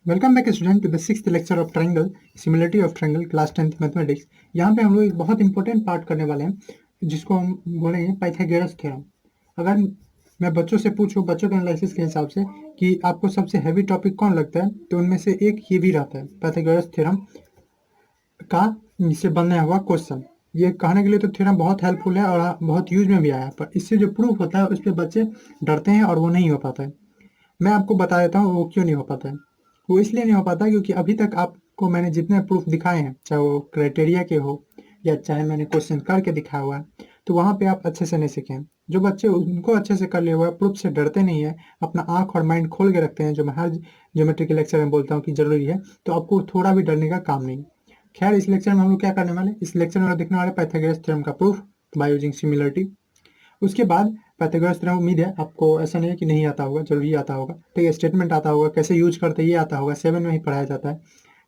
Welcome back student to the sixth lecture of triangle similarity of triangle class 10th mathematics. यहाँ पे हम लोग एक बहुत इंपॉर्टेंट पार्ट करने वाले हैं जिसको हम बोलेंगे पाइथागोरस थ्योरम। अगर मैं बच्चों से पूछूं बच्चों के एनालिसिस के हिसाब से कि आपको सबसे हैवी टॉपिक कौन लगता है, तो उनमें से एक ये भी रहता है पाइथागोरस थ्योरम का इससे बनने हुआ क्वेश्चन। ये कहने के लिए तो थ्योरम बहुत हेल्पफुल है और बहुत यूज में भी आया है, पर इससे जो प्रूफ होता है उस पर बच्चे डरते हैं और वो नहीं हो पाता है। मैं आपको बता देता हूँ वो क्यों नहीं हो पाता है। वो इसलिए नहीं हो पाता क्योंकि अभी तक आपको मैंने जितने प्रूफ दिखाए हैं, चाहे वो क्राइटेरिया के हो या चाहे मैंने क्वेश्चन करके दिखाया हुआ है, तो वहाँ पे आप अच्छे से नहीं सीखे हैं। जो बच्चे उनको अच्छे से कर लिए हुआ है, प्रूफ से डरते नहीं है, अपना आँख और माइंड खोल के रखते हैं, जो मैं हर ज्योमेट्री के लेक्चर में बोलता हूँ कि ज़रूरी है, तो आपको थोड़ा भी डरने का काम नहीं। खैर, इस लेक्चर में हम लोग क्या करने वाले, इस लेक्चर में हम लोग देखने वाले पाइथागोरस थ्योरम का प्रूफ बाय यूजिंग सिमिलरिटी। उसके बाद पाइथागोरस थ्योरम, उम्मीद है आपको ऐसा नहीं है कि नहीं आता होगा, जरूरी आता होगा। ठीक है, स्टेटमेंट आता होगा, कैसे यूज करते हैं ये आता होगा, 7 में ही पढ़ाया जाता है।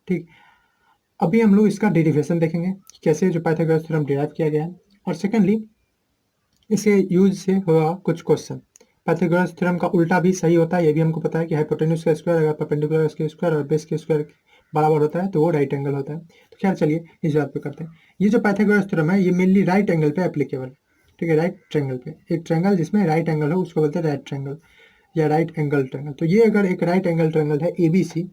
ठीक, अभी हम लोग इसका डेरिवेशन देखेंगे कि कैसे जो पाइथागोरस थ्योरम डिराइव किया गया है, और सेकेंडली इसे यूज से होगा कुछ क्वेश्चन। पाइथागोरस थ्योरम का उल्टा भी सही होता है, ये भी हमको पता है कि हाइपोटेन्यूज का स्क्वायर अगर परपेंडिकुलर के स्क्वायर और बेस के स्क्वायर बराबर होता है तो वो राइट एंगल होता है। तो खैर चलिए इस बात पे करते हैं। ये जो पाइथागोरस थ्योरम है ये मेनली राइट एंगल पे एप्लीकेबल है। ठीक है, राइट ट्रायंगल पे, एक ट्रायंगल जिसमें राइट एंगल हो उसको बोलते हैं राइट ट्रायंगल या राइट एंगल ट्रायंगल। तो ये अगर एक राइट एंगल ट्रायंगल है एबीसी,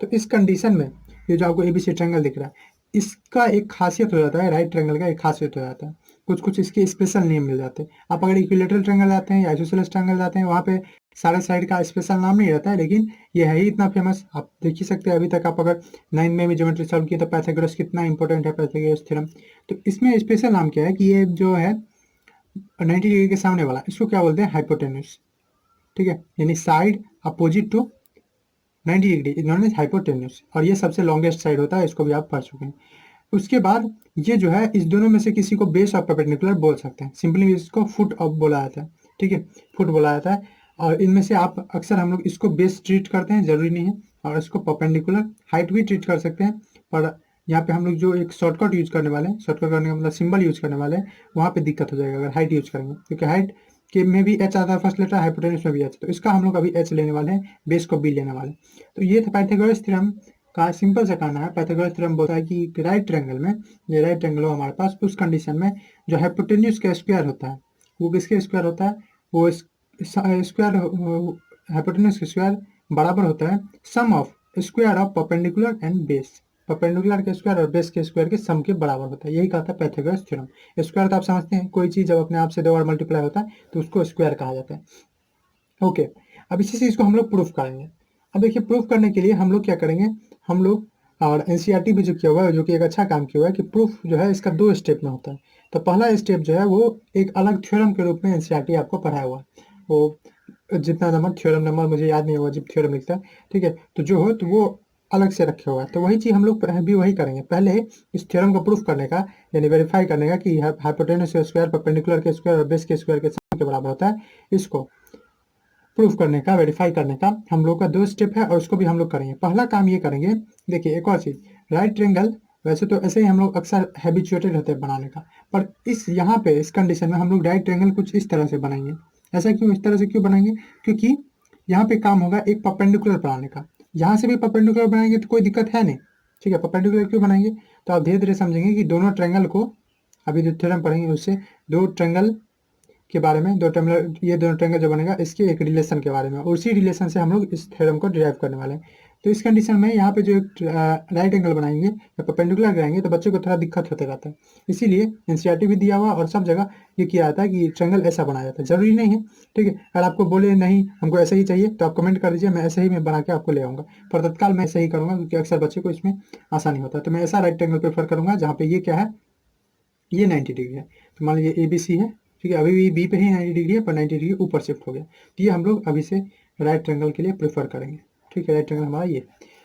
तो इस कंडीशन में ये जो आपको एबीसी ट्रायंगल दिख रहा है, इसका एक खासियत हो जाता है, राइट ट्रायंगल का एक खासियत हो जाता है, कुछ कुछ इसके स्पेशल नेम मिल जाते हैं। आप अगर इक्विलेटरल ट्रायंगल जाते हैं या आइसोसेलेस ट्रायंगल जाते हैं, वहाँ पे सारे साइड का स्पेशल नाम नहीं रहता है, लेकिन ये है ही इतना फेमस, आप देख ही सकते हैं। अभी तक आप अगर 9 में भी ज्योमेट्री सॉल्व किए तो पाइथागोरस कितना इंपॉर्टेंट है, पाइथागोरस थ्योरम। तो इसमें स्पेशल नाम क्या है कि ये जो है 90 डिग्री के सामने वाला, इसको क्या बोलते हैं, हाइपोटेन्यूज। ठीक है, यानी साइड अपोजिट टू 90 डिग्री इन्होंने हाइपोटेन्यूज, और ये सबसे लॉन्गेस्ट साइड होता है, इसको भी आप पढ़ चुके हैं। उसके बाद ये जो है इस दोनों में से किसी को बेस और परपेंडिकुलर बोल सकते हैं, सिंपली इसको फुट ऑफ बोला जाता है। ठीक है, फुट बोला जाता है, और इनमें से आप अक्सर हम लोग इसको बेस ट्रीट करते हैं, जरूरी नहीं है, और इसको परपेंडिकुलर हाइट भी ट्रीट कर सकते हैं। पर यहाँ पे हम लोग जो एक शॉर्टकट यूज करने वाले हैं, शॉर्टकट करने का मतलब सिंबल यूज करने वाले हैं, वहाँ पे दिक्कत हो जाएगा अगर हाइट यूज करेंगे, क्योंकि हाइट के में भी एच आता है फर्स्ट लेटर, हाइपोटेन्यूज में भी एच, तो इसका हम लोग अभी एच लेने वाले हैं, बेस को बी लेने वाले हैं। तो ये था पाइथागोरस थ्योरम का सिंपल सा कहना है। पाइथागोरस थ्योरम बोलता है कि राइट ट्रायंगल में, ये राइट ट्रायंगल हो हमारे पास, उस कंडीशन में जो हाइपोटेन्यूज का स्क्वायर होता है वो किसके स्क्वायर होता है, वो स्क्वायर, हाइपोटेन्यूज का स्क्वायर बराबर होता है sum of square of perpendicular and base. Perpendicular के स्क्वायर और बेस के स्क्वायर के सम के बराबर होता है, यही कहता है पाइथागोरस थ्योरम। स्क्वायर तो आप समझते हैं, कोई चीज जब अपने आप से दो बार मल्टीप्लाई होता है तो उसको स्क्वायर कहा जाता है। ओके, अब इसी चीज को हम लोग प्रूफ करेंगे। अब देखिए, प्रूफ करने के लिए हम लोग क्या करेंगे, हम लोग, और एनसीईआरटी भी जो किया हुआ है, जो कि एक अच्छा काम किया हुआ है कि प्रूफ जो है इसका 2 स्टेप में होता है। तो पहला स्टेप जो है वो एक अलग थ्योरम के रूप में एनसीईआरटी आपको पढ़ाया हुआ है। वो जितना नंबर, थ्योरम नंबर मुझे याद नहीं होगा जब थ्योरम लिखता है, ठीक है, तो जो हो तो वो अलग से रखे हुआ है। तो वही चीज हम लोग भी वही करेंगे, पहले इस थ्योरम को प्रूफ करने का, यानी वेरीफाई करने का कि हाइपोटेन्यूज के स्क्वायर परपेंडिकुलर के स्क्वायर और बेस के स्क्वायर के सम के बराबर होता है, इसको प्रूफ करने का, वेरीफाई करने का हम लोग का 2 स्टेप है, और उसको भी हम लोग करेंगे। पहला काम ये करेंगे, देखिए एक और चीज, राइट ट्रायंगल वैसे तो ऐसे ही हम लोग अक्सर हैबिचुएटेड रहते हैं बनाने का, पर इस यहाँ पे इस कंडीशन में हम लोग राइट ट्रायंगल कुछ इस तरह से बनाएंगे। ऐसा क्यों, इस तरह से क्यों बनाएंगे, क्योंकि यहाँ पे काम होगा एक परपेंडिकुलर बनाने का। यहाँ से भी परपेंडिकुलर बनाएंगे तो कोई दिक्कत है नहीं। ठीक है, परपेंडिकुलर क्यों बनाएंगे, तो आप धीरे धीरे समझेंगे कि दोनों ट्रायंगल को, अभी जो थ्योरम पढ़ेंगे उससे दो ट्रायंगल के बारे में, दो ट्रायंगल, ये दोनों ट्रायंगल जो बनेगा इसके एक रिलेशन के बारे में, और उसी रिलेशन से हम लोग इस थ्योरम को डिराइव करने वाले हैं। तो इस कंडीशन में यहाँ पे जो एक राइट एंगल बनाएंगे या परपेंडिकुलर कराएंगे तो बच्चों को थोड़ा दिक्कत होते रहता है, इसीलिए एनसीईआरटी भी दिया हुआ और सब जगह ये किया जाता है कि ट्रायंगल ऐसा बनाया जाता है, जरूरी नहीं है। ठीक है, अगर आपको बोले नहीं हमको ऐसा ही चाहिए तो आप कमेंट कर दीजिए, मैं ऐसे ही मैं बना के आपको ले आऊँगा, पर तत्काल मैं ऐसे ही करूँगा क्योंकि अक्सर बच्चे को इसमें आसानी होता है। तो मैं ऐसा राइट एंगल प्रेफर करूँगा जहाँ पे ये क्या है, ये 90 डिग्री है। तो मान लीजिए ए बी सी है, ठीक है, अभी भी बी पे ही 90 डिग्री है पर 90 डिग्री ऊपर शिफ्ट हो गया, तो ये हम लोग अभी से राइट ट्रायंगल के लिए प्रेफर करेंगे। ठीक है, राइट ट्रायंगल हमारा ये।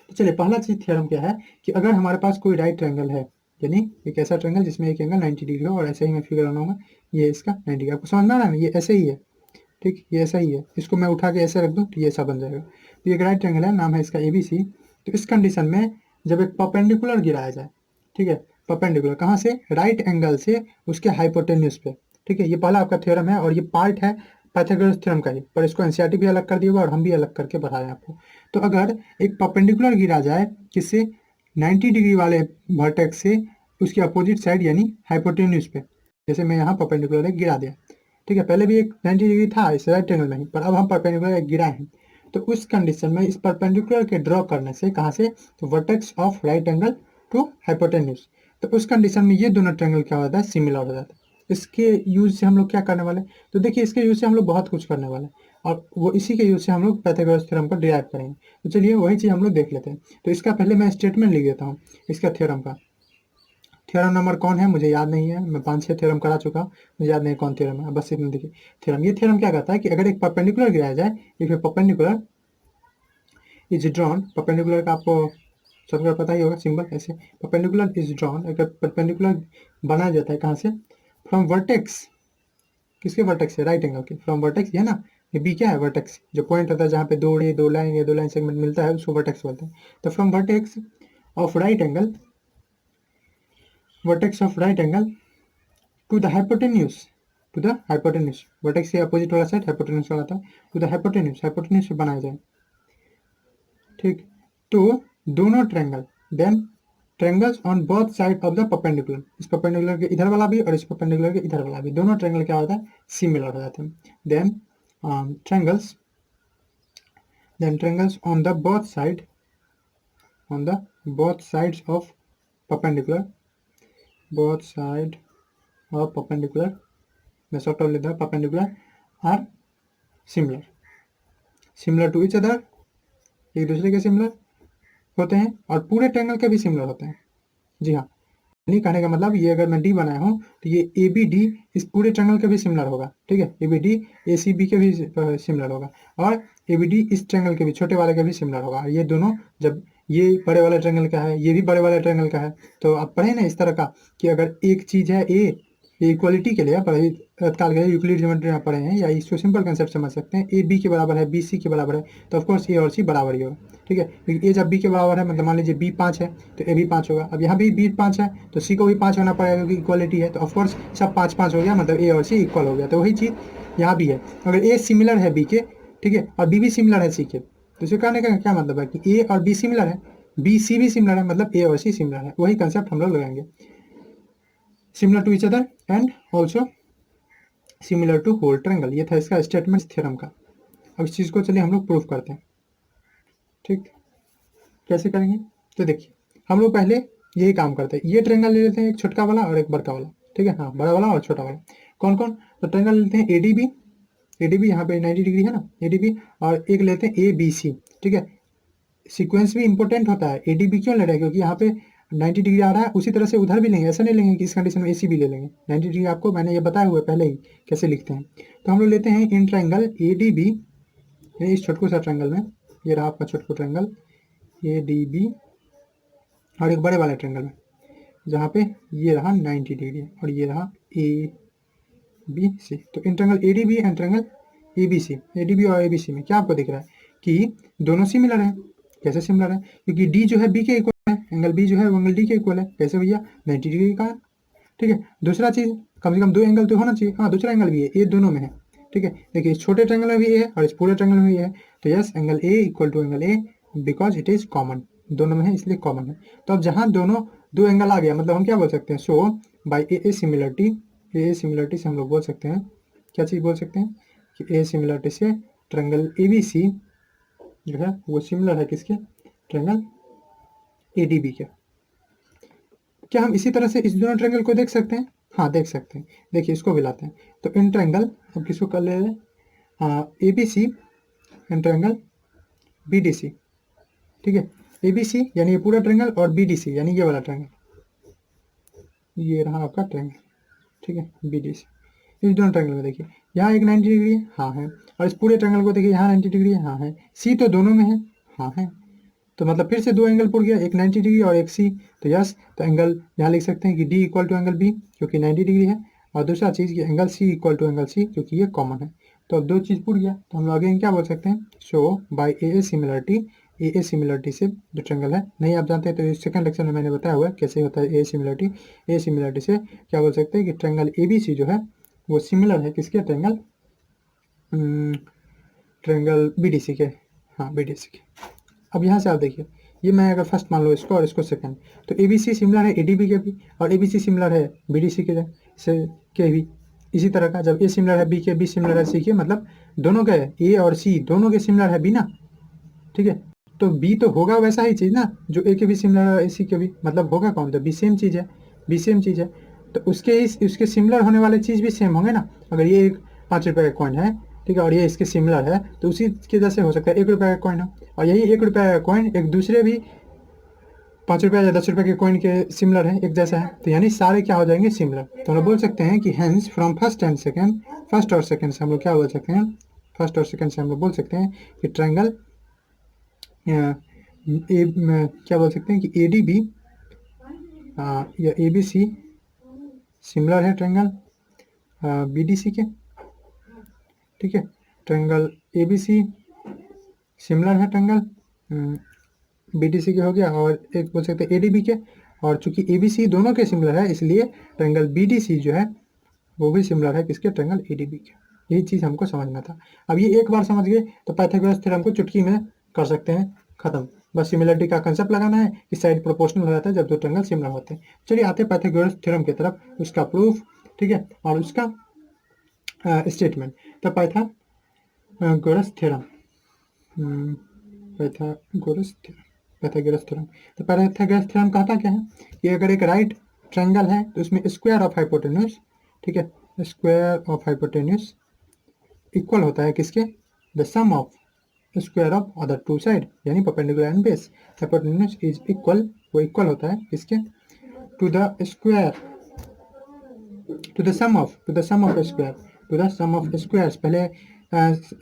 तो चलिए, पहला चीज थ्योरम क्या है कि अगर हमारे पास कोई राइट ट्रायंगल है, यानी एक ऐसा ट्रायंगल जिसमें एक एंगल 90 डिग्री हो, और ऐसे ही मैं फिगर बनाऊंगा, ये इसका 90 डिग्री, आपको समझ में आ रहा है ना, ये ऐसे ही है। ठीक, ये ऐसा ही है, इसको मैं उठा के ऐसे रख दूँ तो ये ऐसा बन जाएगा। तो ये एक राइट ट्रायंगल है, नाम है इसका ABC। तो इस कंडीशन में जब एक परपेंडिकुलर गिराया जाए, ठीक है, परपेंडिकुलर कहाँ से, राइट एंगल से उसके हाइपोटेन्यूज पे। ठीक है, ये पहला आपका थ्योरम है और ये पार्ट है पाइथागोरस थ्योरम का ही, पर इसको एनसीईआरटी भी अलग कर दिया हुआ और हम भी अलग करके पढ़ा रहे हैं आपको। तो अगर एक परपेंडिकुलर गिरा जाए किससे, 90 डिग्री वाले वर्टेक्स से उसकी अपोजिट साइड यानी हाइपोटेन्यूज पे, जैसे मैं यहाँ परपेंडिकुलर एक गिरा दिया, ठीक है, पहले भी एक 90 डिग्री था इस राइट एंगल में ही, पर अब हम परपेंडिकुलर एक गिराए हैं। तो उस कंडीशन में इस परपेंडिकुलर के ड्रॉ करने से कहाँ से, तो vertex of right angle to hypotenuse, तो उस कंडीशन में ये दोनों ट्रायंगल क्या होता है, सिमिलर हो जाता है। इसके यूज से हम लोग क्या करने वाले, तो देखिए इसके यूज से हम लोग बहुत कुछ करने वाले हैं, और वो इसी के यूज से हम लोग पाइथागोरस थ्योरम को डिराइव करेंगे। तो चलिए वही चीज़ हम लोग देख लेते हैं। तो इसका पहले मैं स्टेटमेंट लिख देता हूँ इसका थ्योरम का। थ्योरम नंबर कौन है मुझे याद नहीं है, मैं 5-6 थ्योरम करा चुका हूँ, मुझे याद नहीं कौन थ्योरम है, बस इतना देखिए थ्योरम। ये थ्योरम क्या कहता है कि अगर एक परपेंडिकुलर गिराया जाए, if A perpendicular is drawn, perpendicular का आपको सबको पता ही होगा सिंबल ऐसे, परपेंडिकुलर इज ड्रॉन, अगर परपेंडिकुलर बनाया जाता है कहाँ से, फ्रॉम वर्टेक्स, किसके वर्टेक्स से, राइट एंगल के, फ्रॉम वर्टेक्स, ये ना, ये बी क्या है, वर्टेक्स, जो पॉइंट होता है जहाँ पे दो लाइन सेगमेंट मिलता है उसको वर्टेक्स बोलते हैं। तो from vertex of right angle, vertex of right angle to the hypotenuse, to the hypotenuse, vertex के अपोजिट वाला साइड हाइपोटेन्यूज वाला था, टू द हाइपोटेन्यूज, हाइपोटेन्यूज पे बनाया जाए, ठीक। तो दोनों triangle, then triangles on both side of the perpendicular, इस परपेंडिकुलर के इधर वाला भी और इस परपेंडिकुलर के इधर वाला भी, दोनों ट्रायंगल क्या होता है, सिमिलर हो जाते हैं। Then triangles, on the both side, on the both sides of perpendicular, both side of perpendicular, मैं शॉर्ट ऑफ लेता हूँ, perpendicular are similar, similar to each other, एक दूसरे के सिमिलर होते हैं और पूरे ट्रायंगल के भी सिमिलर होते हैं। जी हाँ, नहीं कहने का मतलब ये अगर मैं डी बनाया हूँ तो ये ए बी डी इस पूरे ट्रायंगल के भी सिमिलर होगा, ठीक है, A B D A C B के भी सिमिलर होगा, और ए बी डी इस ट्रायंगल के भी, छोटे वाले के भी सिमिलर होगा। ये दोनों, जब ये बड़े वाले ट्रायंगल का है, ये भी बड़े वाले ट्रायंगल का है, तो आप पढ़े ना इस तरह का कि अगर एक चीज़ है ए, ये इक्वालिटी के लिए पढ़े, तत्काल के लिए यूक्लिड ज्योमेट्री में पढ़े हैं, या इसको सिंपल कंसेप्ट समझ सकते हैं, ए बी के बराबर है, बी सी के बराबर है, तो ऑफकोर्स ए और सी बराबर ही होगा, ठीक है, क्योंकि ए जब बी के बराबर है, मतलब मान लीजिए बी 5 है तो ए भी 5 होगा। अब यहाँ भी बी 5 है तो सी को भी 5 होना पड़ेगा क्योंकि इक्वालिटी है, तो ऑफकोर्स सब 5-5 हो गया, मतलब ए और सी इक्वल हो गया। तो वही चीज़ यहाँ भी है, अगर ए सिमिलर है बी के, ठीक है, और बी भी सिमिलर है सी के, तो इसे कहने का क्या मतलब है कि ए और बी सिमिलर है, बी सी भी सिमिलर है, मतलब ए और सी सिमिलर है, वही कंसेप्ट हम लोग लगाएंगे, similar to each other and also similar to whole triangle. ये था इसका स्टेटमेंट थ्योरम का। अब इस चीज़ को चलिए हम लोग प्रूफ करते हैं, ठीक, कैसे करेंगे, तो देखिए हम लोग पहले यही काम करते हैं, ये ट्रायंगल ले लेते हैं, एक छोटा वाला और एक बड़का वाला, ठीक है, हाँ, बड़ा वाला और छोटा वाला, कौन कौन, तो ट्रायंगल लेते हैं A D B, A D B यहाँ पे 90 डिग्री है ना, ए डी बी, और एक लेते हैं ए बी सी, ठीक है, सीक्वेंस भी इंपॉर्टेंट होता है, ए डी बी क्यों ले रहे हैं, क्योंकि यहाँ पे 90 डिग्री आ रहा है, उसी तरह से उधर भी लेंगे, ऐसा नहीं लेंगे कि इस कंडीशन में ए सी भी ले लेंगे, 90 डिग्री आपको मैंने ये बताया हुआ है पहले ही कैसे लिखते हैं। तो हम लोग लेते हैं in triangle A D B, इस छोटकू सा ट्रायंगल में, ये रहा आपका छोटकू ट्रायंगल ए डी बी, और एक बड़े वाले ट्रायंगल में जहाँ पे ये रहा 90 डिग्री और ये रहा ए बी सी। तो in triangle A D B and triangle A B C, A D B और ए बी सी में क्या आपको दिख रहा है कि दोनों सिमिलर है। कैसे सिमिलर है, क्योंकि डी जो है बी के इक्वल है, एंगल बी जो है वो एंगल डी के इक्वल है, कैसे भैया, 90 डिग्री का है, ठीक है। दूसरा चीज़, कम से कम दो एंगल तो होना चाहिए, हाँ, दूसरा एंगल भी है, ये दोनों में है, ठीक है, देखिए इस छोटे ट्रायंगल में भी है और इस पूरे ट्रायंगल में भी है, तो yes angle A equal to angle A because it is common, दोनों में है इसलिए कॉमन है। तो अब जहाँ दोनों दो एंगल आ गया, मतलब हम क्या बोल सकते हैं, so by A similarity, A similarity से हम लोग बोल सकते हैं, क्या चीज़ बोल सकते हैं कि ए सिमिलरिटी से ट्रायंगल ए बी सी जो है वो सिमिलर है किसके, ट्रायंगल ए डी बी के। क्या हम इसी तरह से इस दोनों ट्रायंगल को देख सकते हैं, हाँ देख सकते हैं, देखिए इसको भी लाते हैं, तो इन ट्रायंगल, अब किसको कर ले रहे हैं, A B C in triangle B D C, ठीक है, ए बी सी यानी ये पूरा ट्रायंगल और बी डी सी यानी ये वाला ट्रायंगल, ये रहा आपका ट्रायंगल, ठीक है, बी डी सी। इस दोनों ट्रायंगल में देखिए यहाँ एक 90 डिग्री है, हाँ है, और इस पूरे ट्रायंगल को देखिए यहाँ 90 डिग्री है, हाँ है, सी तो दोनों में है, हाँ है, तो मतलब फिर से दो एंगल पुट गया, एक 90 डिग्री और एक सी, तो यस, तो एंगल यहाँ लिख सकते हैं कि D equal to angle B क्योंकि 90 डिग्री है, और दूसरा चीज़ कि angle C equal to angle C क्योंकि ये कॉमन है। तो अब दो चीज़ पुट गया, तो हम लोग अगेन क्या बोल सकते हैं, so by A similarity, A similarity से जो ट्रायंगल है, नहीं आप जानते हैं तो इस सेकंड लेक्चर में मैंने बताया हुआ है कैसे होता है ए सिमिलरिटी से क्या बोल सकते हैं कि ट्रायंगल ए बी सी जो है वो सिमिलर है किसके, ट्रायंगल ट्रायंगल बीडीसी के, हाँ बीडीसी के। अब यहाँ से आप देखिए, ये मैं अगर फर्स्ट मान लो इसको और इसको सेकंड, तो एबीसी सिमिलर है एडीबी के भी, और एबीसी सिमिलर है बीडीसी के से के भी। इसी तरह का जब ए सिमिलर है बी के, बी सिमिलर है सी के, मतलब दोनों के ए और सी दोनों के सिमिलर है बी ना, ठीक है। तो बी तो होगा वैसा ही चीज़ ना, जो ए के भी सिमिलर है ए सी के भी, मतलब होगा कौन, तो बी सेम चीज़ है, बी सेम चीज़ है। तो उसके सिमिलर होने वाले चीज़ भी सेम होंगे ना। अगर ये एक 5 रुपये का कॉइन है, ठीक है, और ये इसके सिमिलर है, तो उसी के जैसे हो सकता है 1 रुपये का कॉइन हो, और यही 1 रुपये का कॉइन एक दूसरे भी 5 रुपये या 10 रुपये के कॉइन के सिमिलर है, एक जैसा है। तो यानी सारे क्या हो जाएंगे, सिमिलर। तो हम लोग बोल सकते हैं कि hence from first and second, first और सेकेंड से हम लोग क्या बोल सकते हैं, फर्स्ट और सेकेंड से हम लोग बोल सकते हैं कि ट्रायंगल क्या बोल सकते हैं कि ए डी बी या ए बी सी सिमिलर है ट्रायंगल बी डी सी के, ठीक है। Triangle A B C similar है ट्रायंगल बी डी सी के हो गया, और एक बोल सकते हैं ए डी बी के, और चूंकि ए बी सी दोनों के सिमिलर है, इसलिए ट्रायंगल बी डी सी जो है वो भी सिमिलर है किसके, ट्रायंगल ए डी बी के। यही चीज़ हमको समझना था। अब ये एक बार समझ गए तो पाइथागोरस थ्योरम को चुटकी में कर सकते हैं खत्म। बस सिमिलरिटी का कंसेप्ट लगाना है कि साइड प्रोपोर्शनल हो जाता है जब दो ट्रायंगल सिमिलर होते हैं। चलिए आते हैं पाइथागोरस थ्योरम की तरफ, उसका प्रूफ, ठीक है, और उसका स्टेटमेंट। तो पाइथागोरस थ्योरम, पाइथागोरस थ्योरम, तो पाइथागोरस थ्योरम कहता क्या है कि अगर एक राइट ट्रायंगल है तो उसमें स्क्वायर ऑफ हाइपोटेन्यूज, ठीक है, स्क्वायर ऑफ हाइपोटेन्यूज इक्वल होता है किसके, the sum of square of other two side, यानी perpendicular and base. Hypotenuse is equal, वो इक्वल होता है किसके, to the square, to the sum of square, to the sum of squares. पहले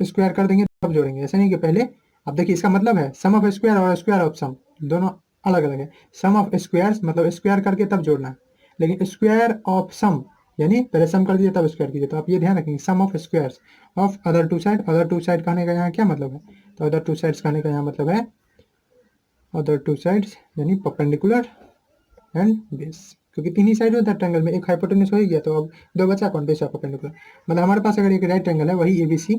square कर देंगे तब जोड़ेंगे, ऐसा नहीं कि पहले। अब देखिए इसका मतलब है सम ऑफ स्क्वायर और स्क्वायर ऑफ सम दोनों अलग अलग है। सम ऑफ स्क्वायर्स मतलब स्क्वायर करके तब जोड़ना है, लेकिन स्क्वायर ऑफ सम यानी पहले सम कर दीजिए तब स्क्वायर कीजिए। तो आप ये ध्यान रखेंगे, sum of squares of other two side. Other two side कहने का यहाँ क्या मतलब है, तो अदर टू साइड्स कहने का यहाँ मतलब है अदर टू साइड्स यानी परपेंडिकुलर एंड बेस, क्योंकि तीन ही साइड होता है ट्रायंगल में, एक हाइपोटेन्यूज हो ही गया, तो अब दो बचा कौन, बेस और परपेंडिकुलर। मतलब हमारे पास अगर एक राइट ट्रायंगल है वही ए बी सी,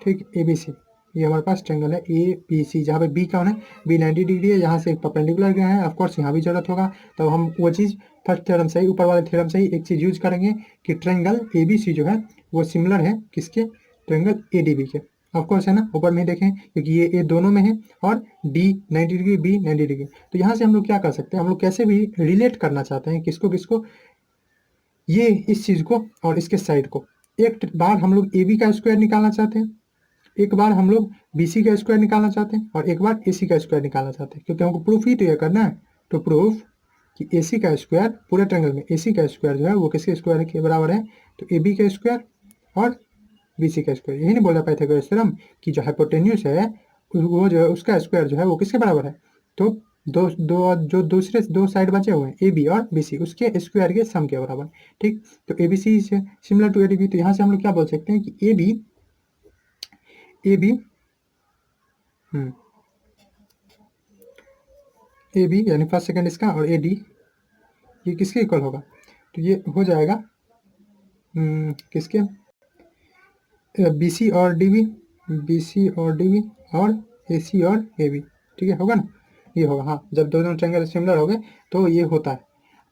ठीक, ए बी सी, ये हमारे पास ट्रायंगल है ए बी सी, जहाँ पे बी कौन है, बी 90 डिग्री है, यहाँ से एक परपेंडिकुलर गया है, ऑफकोर्स यहाँ भी जरूरत होगा। तो हम वो चीज़ फर्स्ट थ्योरम से ही, ऊपर वाले थ्योरम से ही एक चीज़ यूज करेंगे कि ट्रायंगल ए बी सी जो है वो सिमिलर है किसके, ट्रायंगल ए डी बी के। ऑफकोर्स है ना, ऊपर में देखें क्योंकि ये ए दोनों में है, और डी 90 डिग्री, बी 90 डिग्री। तो यहाँ से हम लोग क्या कर सकते हैं, हम लोग कैसे भी रिलेट करना चाहते हैं किसको किसको, ये इस चीज़ को और इसके साइड को। एक बार हम लोग ए बी का स्क्वायर निकालना चाहते हैं, एक बार हम लोग बी सी का स्क्वायर निकालना चाहते हैं, और एक बार ए सी का स्क्वायर निकालना चाहते हैं, क्योंकि हमको प्रूफ ही तो ये करना है। तो प्रूफ कि ए सी का स्क्वायर पूरे ट्रायंगल में ए सी का स्क्वायर जो है वो किसके स्क्वायर के बराबर है, तो ए बी का स्क्वायर और बी सी का स्क्वायर। यही नहीं बोल रहा पाइथागोरस थ्योरम कि जो हाइपोटेन्यूज है वो जो है उसका स्क्वायर जो है वो किसके बराबर है, तो दो दो जो दूसरे दो साइड बचे हुए हैं ए बी और बी सी, उसके स्क्वायर के सम के बराबर, ठीक। तो A B C similar to A D B. तो यहाँ से हम लोग क्या बोल सकते हैं कि ए बी ए बी यानी फर्स्ट सेकंड इसका, और ए डी ये किसके इक्वल होगा, तो ये हो जाएगा किसके, बी सी और डी बी, बी सी और डी बी, और ए सी और ए बी, ठीक है, होगा ना, ये होगा। हाँ, जब दोनों ट्रायंगल सिमिलर हो गए तो ये होता है।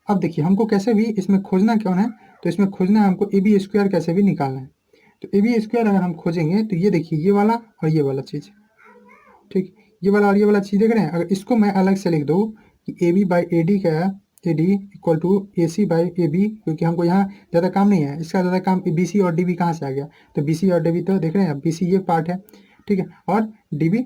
अब देखिए हमको कैसे भी इसमें खोजना क्यों है, तो इसमें खोजना है हमको ए बी स्क्वायर कैसे भी निकालना है। तो ए बी स्क्वायर अगर हम खोजेंगे तो ये देखिए ये वाला और ये वाला चीज़, ठीक, ये वाला और ये वाला चीज़ देख रहे हैं। अगर इसको मैं अलग से लिख दूँ कि A B by A D क्या है, A D equal to A C by A B, क्योंकि हमको यहाँ ज़्यादा काम नहीं है, इसका ज़्यादा काम बी सी और डी बी कहाँ से आ गया, तो बी सी और डी बी तो देख रहे हैं, बी सी ये पार्ट है, ठीक है, और डी बी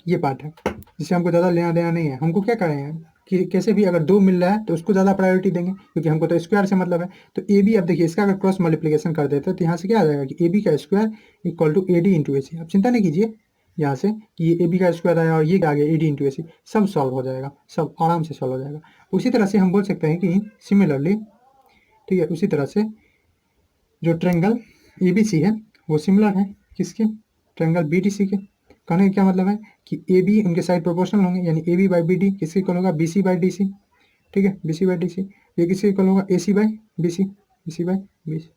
ये पार्ट है, जिससे हमको ज़्यादा लेना देना नहीं है। हमको क्या करेंगे कि कैसे भी अगर दो मिल रहा है तो उसको ज़्यादा प्रायोरिटी देंगे, क्योंकि हमको तो स्क्वायर से मतलब है। तो ए बी, अब देखिए इसका अगर क्रॉस मल्टीप्लिकेशन कर देते हैं तो यहाँ से क्या आ जाएगा कि ए बी का square equal to A D into A C. अब चिंता नहीं कीजिए यहाँ से कि ये ए बी का स्क्वायर आया और ये आ गया ए डी इंटू ए सी, सब सॉल्व हो जाएगा, सब आराम से सॉल्व हो जाएगा। उसी तरह से हम बोल सकते हैं कि सिमिलरली, ठीक है, उसी तरह से जो ट्रायंगल ए बी सी है वो सिमिलर है किसके, ट्रायंगल बी डी सी के। कहने का क्या मतलब है कि ए बी उनके साइड प्रोपोर्शनल होंगे, यानी A B by B D किसके इक्वल होगा, B C by D C, ठीक है, B C by D C. ये किसके इक्वल होगा, A C by B C, B C by B C.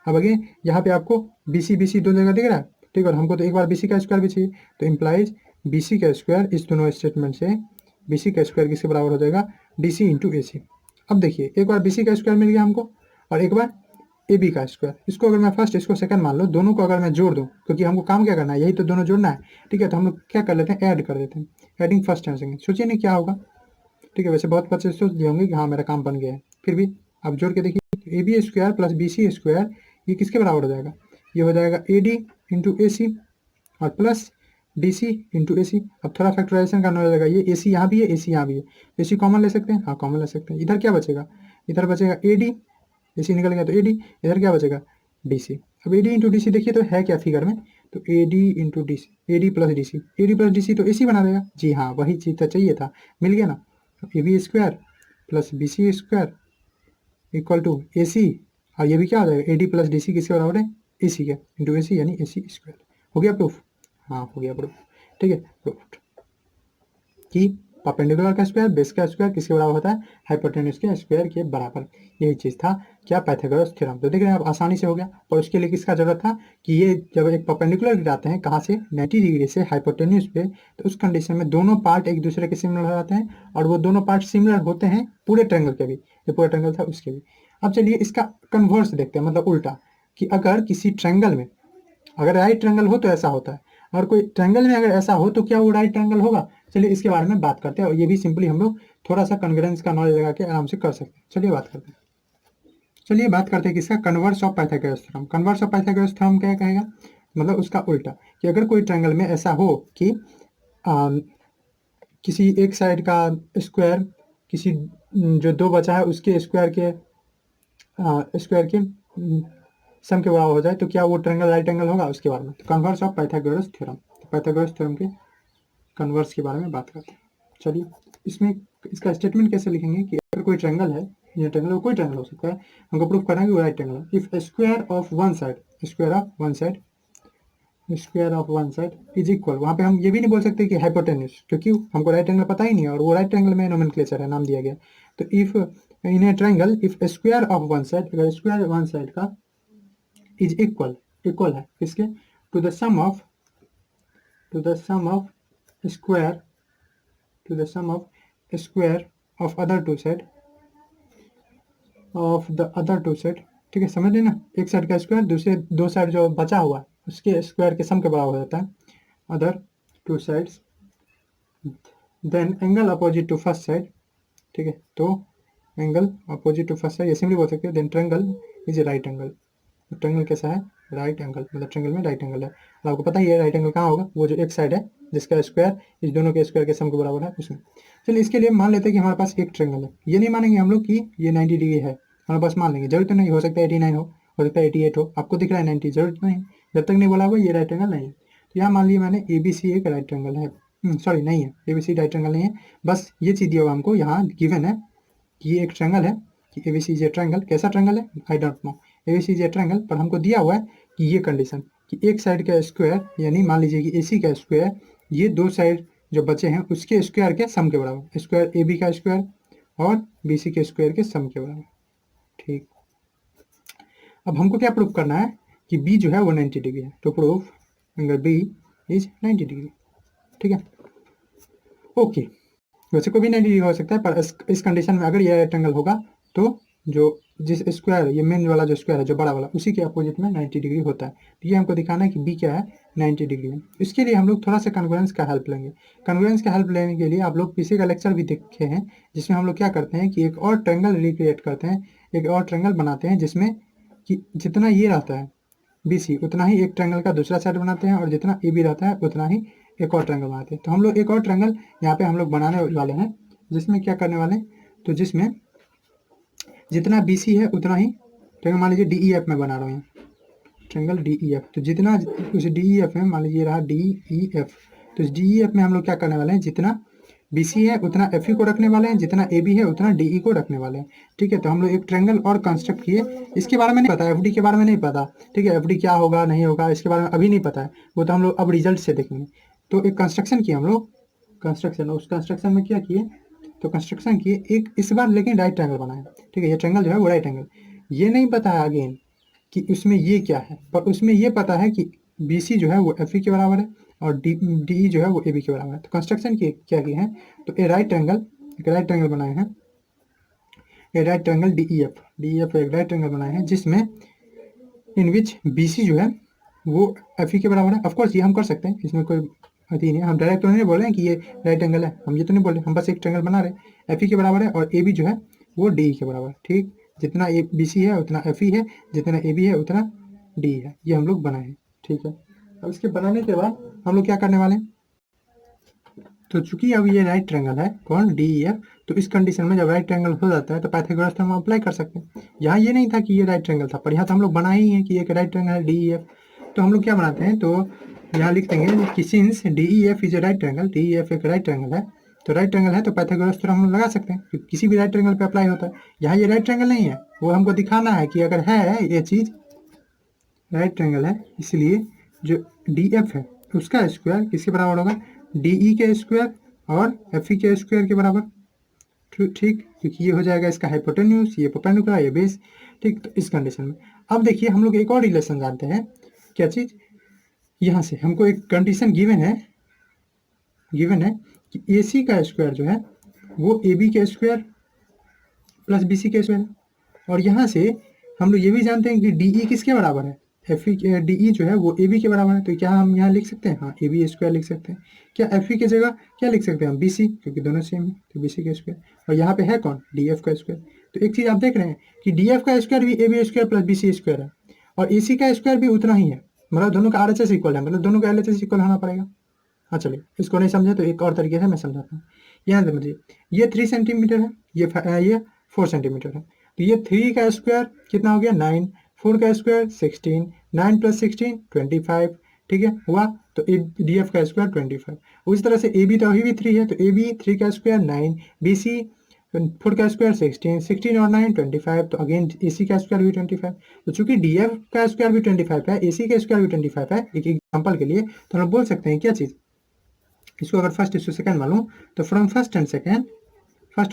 अब अगेन यहाँ पे आपको BC दो जगह दिख रहा है, ठीक है, और हमको तो एक बार BC का स्क्वायर भी चाहिए, तो इम्प्लाइज BC का स्क्वायर इस दोनों स्टेटमेंट से BC का स्क्वायर किसके बराबर हो जाएगा, DC इंटू AC। अब देखिए एक बार BC का स्क्वायर मिल गया हमको और एक बार AB का स्क्वायर, इसको अगर मैं फर्स्ट इसको सेकंड मान लो, दोनों को अगर मैं जोड़ दूं, क्योंकि हमको काम क्या करना है, यही तो दोनों जोड़ना है, ठीक है, तो हम लोग क्या कर लेते हैं, ऐड कर देते हैं, एडिंग फर्स्ट एंड सेकंड, सोचिए नहीं क्या होगा, ठीक है। वैसे बहुत बच्चे सोच लिए होंगे कि हाँ मेरा काम बन गया है, फिर भी आप जोड़ के देखिए, तो AB square plus BC square ये किसके बराबर हो जाएगा, ये हो जाएगा AD इंटू AC और प्लस DC इंटू AC। अब थोड़ा फैक्टराइजेशन करना हो जाएगा, ये AC यहाँ भी है, AC यहाँ भी है, AC कॉमन ले सकते हैं, हाँ कॉमन ले सकते हैं, इधर क्या बचेगा, इधर बचेगा AD, AC निकल गया तो AD, इधर क्या बचेगा DC। अब AD इंटू DC देखिए तो है क्या फिगर में, तो AD into DC, AD plus DC, AD plus DC तो AC बना देगा, जी हाँ वही चीज़ तो चाहिए था, मिल गया ना। AB square plus BC square equal to AC, और ये भी क्या हो जाएगा, AD प्लस DC किसके बराबर है, AC के इंटू AC यानी AC स्क्वायर। हो गया प्रूफ, हाँ हो गया प्रूफ, ठीक है, प्रूफ कि परपेंडिकुलर का स्क्वायर बेस का स्क्वायर किसके बराबर होता है, हाइपोटेन्यूज के स्क्वायर के बराबर। यही चीज़ था क्या, पाइथागोरस थ्योरम। तो देख रहे हैं आप आसानी से हो गया, पर उसके लिए किसका जरूरत था कि ये जब एक परपेंडिकुलर गिराते हैं कहाँ से, 90 डिग्री से हाइपोटेन्यूज पे, तो उस कंडीशन में दोनों पार्ट एक दूसरे के सिमिलर हो जाते हैं, और वो दोनों पार्ट सिमिलर होते हैं पूरे ट्रायंगल के भी, जो पूरा ट्रायंगल था उसके भी। अब चलिए इसका कन्वर्स देखते हैं, मतलब उल्टा, कि अगर किसी ट्रायंगल में अगर राइट ट्रायंगल हो तो ऐसा होता है, और कोई ट्रायंगल में अगर ऐसा हो तो क्या वो राइट ट्रायंगल होगा। चलिए इसके बारे में बात करते हैं, और ये भी सिंपली हम लोग थोड़ा सा कन्वर्जेंस का नॉलेज लगा के आराम से कर सकते हैं। चलिए बात करते हैं, चलिए बात करते हैं किसका, converse of Pythagoras theorem. Converse of Pythagoras theorem क्या कहेगा, मतलब उसका उल्टा, कि अगर कोई ट्रायंगल में ऐसा हो कि किसी एक साइड का स्क्वायर किसी जो दो बचा है उसके स्क्वायर के सम के बराबर हो जाए, तो क्या वो ट्रायंगल राइट एंगल होगा, उसके बारे में। तो कन्वर्स ऑफ पाइथागोरस थ्योरम, तो पाइथागोरस थ्योरम के कन्वर्स के बारे में बात करते हैं। चलिए इसमें इसका स्टेटमेंट कैसे लिखेंगे कि अगर कोई ट्रायंगल है, ये ट्रायंगल कोई ट्रायंगल हो सकता है, हमको प्रूफ करना है कि वो राइट ट्रायंगल है। If square of one side, square of one side, square of one side is equal, वहाँ पे हम ये भी नहीं बोल सकते कि हाइपोटेन्यूज, क्योंकि हमको राइट एंगल पता ही नहीं है, और वो राइट ट्रायंगल में नोमेनक्लेचर है, नाम दिया गया। तो if in a triangle if square of one side, अगर स्क्वायर वन साइड का इज इक्वल, इक्वल है किसके, to the sum of square, to the sum of square of other two side, of the other two side, ठीक है, समझ लेना, एक side का स्क्वायर दूसरे दो साइड जो बचा हुआ है उसके स्क्वायर के सम के बराबर हो जाता है, other two sides, then angle opposite to first side, ठीक है, तो angle opposite to first side ये सिंपली बोल सकते हैं, then triangle is a right angle. Triangle कैसा है, राइट एंगल, मतलब ट्रायंगल में राइट एंगल है, और आपको पता ही है राइट एंगल कहाँ होगा, वो जो एक साइड है जिसका स्क्वायर इस दोनों के स्क्वायर के सम के बराबर है उसमें। चलिए इसके लिए मान लेते हैं कि हमारे पास एक ट्रायंगल है, ये नहीं मानेंगे हम लोग कि ये 90 डिग्री है, हमारे पास मान लेंगे, जरूरत नहीं, हो सकता है 89 हो सकता है 88 हो, आपको दिख रहा है 90, जरूरत नहीं, जब तक नहीं बोला हुआ ये राइट एंगल नहीं है। तो यहाँ मान लिया मैंने ABC एक राइट एंगल है, सॉरी नहीं है, ABC राइट एंगल नहीं है, बस ये चीज़ दिया हुआ हमको यहाँ गिवन है कि ये एक ट्रायंगल है, कि ABC इज ए ट्रायंगल, कैसा ट्रायंगल है I don't know, ABC is a triangle, पर हमको दिया हुआ है कि ये कंडीशन कि एक साइड का स्क्वायर, यानी मान लीजिए कि AC का स्क्वायर ये दो साइड जो बचे हैं उसके स्क्वायर के सम के बराबर, स्क्वायर AB का स्क्वायर और BC के स्क्वायर के सम के बराबर, ठीक। अब हमको क्या प्रूफ करना है कि B जो है वो 90 डिग्री है, तो proof angle B is 90 degree, ठीक है, ओके। वैसे कोई भी 90 डिग्री हो सकता है, पर इस कंडीशन में अगर ये राइट एंगल होगा तो जो जिस स्क्वायर, ये मेन वाला जो स्क्वायर है जो बड़ा वाला, उसी के अपोजिट में 90 डिग्री होता है। तो ये हमको दिखाना है कि B क्या है, 90 डिग्री है। इसके लिए हम लोग थोड़ा सा कन्वर्जेंस का हेल्प लेंगे। कन्वर्जेंस का हेल्प लेने के लिए आप लोग पीछे का लेक्चर भी देखे हैं, जिसमें हम लोग क्या करते हैं कि एक और ट्रायंगल रिक्रिएट करते हैं, एक और ट्रायंगल बनाते हैं, जिसमें कि जितना ये रहता है BC उतना ही एक ट्रायंगल का दूसरा साइड बनाते हैं, और जितना AB रहता है उतना ही एक और ट्रायंगल बनाते हैं। तो हम लोग एक और ट्रायंगल यहाँ पे हम लोग बनाने वाले हैं, जिसमें क्या करने वाले हैं, तो जिसमें जितना BC है उतना ही ट्रायंगल, मान लीजिए DEF में बना रहा हूँ, ट्रायंगल DEF, तो जितना उस DEF में मान लीजिए रहा DEF, तो इस DEF में हम लोग क्या करने वाले हैं, जितना BC है उतना FE को रखने वाले हैं, जितना AB है उतना DE को रखने वाले हैं, ठीक है। तो हम लोग एक ट्रायंगल और कंस्ट्रक्ट किए, इसके बारे में नहीं पता, FD के बारे में नहीं पता, ठीक है, FD क्या होगा नहीं होगा इसके बारे में अभी नहीं पता है, वो तो हम लोग अब रिजल्ट से देखेंगे। तो एक कंस्ट्रक्शन किया हम लोग, कंस्ट्रक्शन, उस कंस्ट्रक्शन में क्या किए, तो कंस्ट्रक्शन किए एक, इस बार लेकिन राइट ट्रायंगल बनाया, ठीक है, ये ट्रायंगल जो है वो राइट एंगल, ये नहीं पता है अगेन कि उसमें ये क्या है, पर उसमें ये पता है कि BC जो है वो FE के बराबर है और DE जो है वो AB के बराबर है। तो कंस्ट्रक्शन की क्या की है, तो एक राइट ट्रायंगल बनाए हैं, ए राइट ट्रायंगल DEF एक राइट ट्रायंगल बनाए हैं जिसमें इन विच BC जो है वो FE के बराबर है। ऑफकोर्स ये हम कर सकते हैं, इसमें कोई अति नहीं है, हम डायरेक्ट तो नहीं बोल रहे हैं कि ये राइट एंगल है, हम ये तो नहीं बोल रहे, हम बस एक ट्रायंगल बना रहे, FE के बराबर है और AB जो है वो DE के बराबर है। ठीक, जितना BC है उतना FE है, जितना AB है उतना DE है, ये हम लोग बनाए हैं। ठीक है, अब इसके बनाने के बाद हम लोग क्या करने वाले हैं, तो चूंकि अब ये राइट ट्रायंगल है कौन, DEF, तो इस कंडीशन में जब राइट ट्रायंगल हो जाता है तो पाइथागोरस थ्योरम हम अप्लाई कर सकते हैं। यहाँ ये नहीं था कि ये राइट ट्रायंगल था, पर यहाँ तो हम लोग बनाए ही है कि एक राइट ट्रायंगल है DEF। तो हम लोग क्या बनाते हैं, तो यहाँ लिख देंगे कि since DEF is a right triangle, DEF एक राइट ट्रायंगल है, तो राइट ट्रायंगल है तो पाइथागोरस थ्योरम हम लगा सकते हैं क्योंकि किसी भी राइट ट्रायंगल पे अप्लाई होता है। यहाँ ये राइट ट्रायंगल नहीं है, वो हमको दिखाना है कि अगर है ये चीज़ राइट ट्रायंगल है, इसलिए जो DF है उसका स्क्वायर किसके बराबर होगा, DE के स्क्वायर और FE के स्क्वायर के बराबर। ठीक, क्योंकि ये हो जाएगा इसका हाइपोटेन्यूज, ये परपेंडिकुलर, ये बेस। ठीक, तो इस कंडीशन में अब देखिए हम लोग एक और रिलेशन जानते हैं, क्या चीज़, यहाँ से हमको एक कंडीशन गिवन है कि AC का स्क्वायर जो है वो AB के स्क्वायर प्लस BC के स्क्वायर, और यहाँ से हम लोग ये भी जानते हैं कि DE किसके बराबर है, DE जो है वो AB के बराबर है। तो क्या हम यहाँ लिख सकते हैं, हाँ AB स्क्वायर लिख सकते हैं। क्या FE की जगह क्या लिख सकते हैं हम, BC, क्योंकि दोनों सेम है तो BC का स्क्वायर, और यहाँ पे है कौन, DF का स्क्वायर। तो एक चीज़ आप देख रहे हैं कि DF का स्क्वायर भी AB square plus BC square है और AC का स्क्वायर भी उतना ही है, मतलब दोनों का RHS इक्वल है, मतलब दोनों का LHS इक्वल होना पड़ेगा। हाँ चलिए, इसको नहीं समझे तो एक और तरीके से मैं समझाता हूँ। यहाँ समझिए, ये 3 सेंटीमीटर है, ये 4 सेंटीमीटर है, तो ये 3 का स्क्वायर कितना हो गया 9, 4 का स्क्वायर 16, 9 प्लस 16 25। ठीक है, हुआ तो DF का स्क्वायर 25। उसी तरह से AB तो अभी भी 3 है, तो AB 3 का स्क्वायर 9, BC 4 का स्क्वायर 16, 16 और 9 25, तो अगेन AC का स्क्वायर भी 25। तो चूंकि DF का स्क्वायर भी 25 है, AC का स्क्वायर भी 25 है, एक एग्जाम्पल के लिए तो हम बोल सकते हैं क्या चीज़, इसको अगर फर्स्ट इसको सेकंड मालूम तो फ्रॉम फर्स्ट और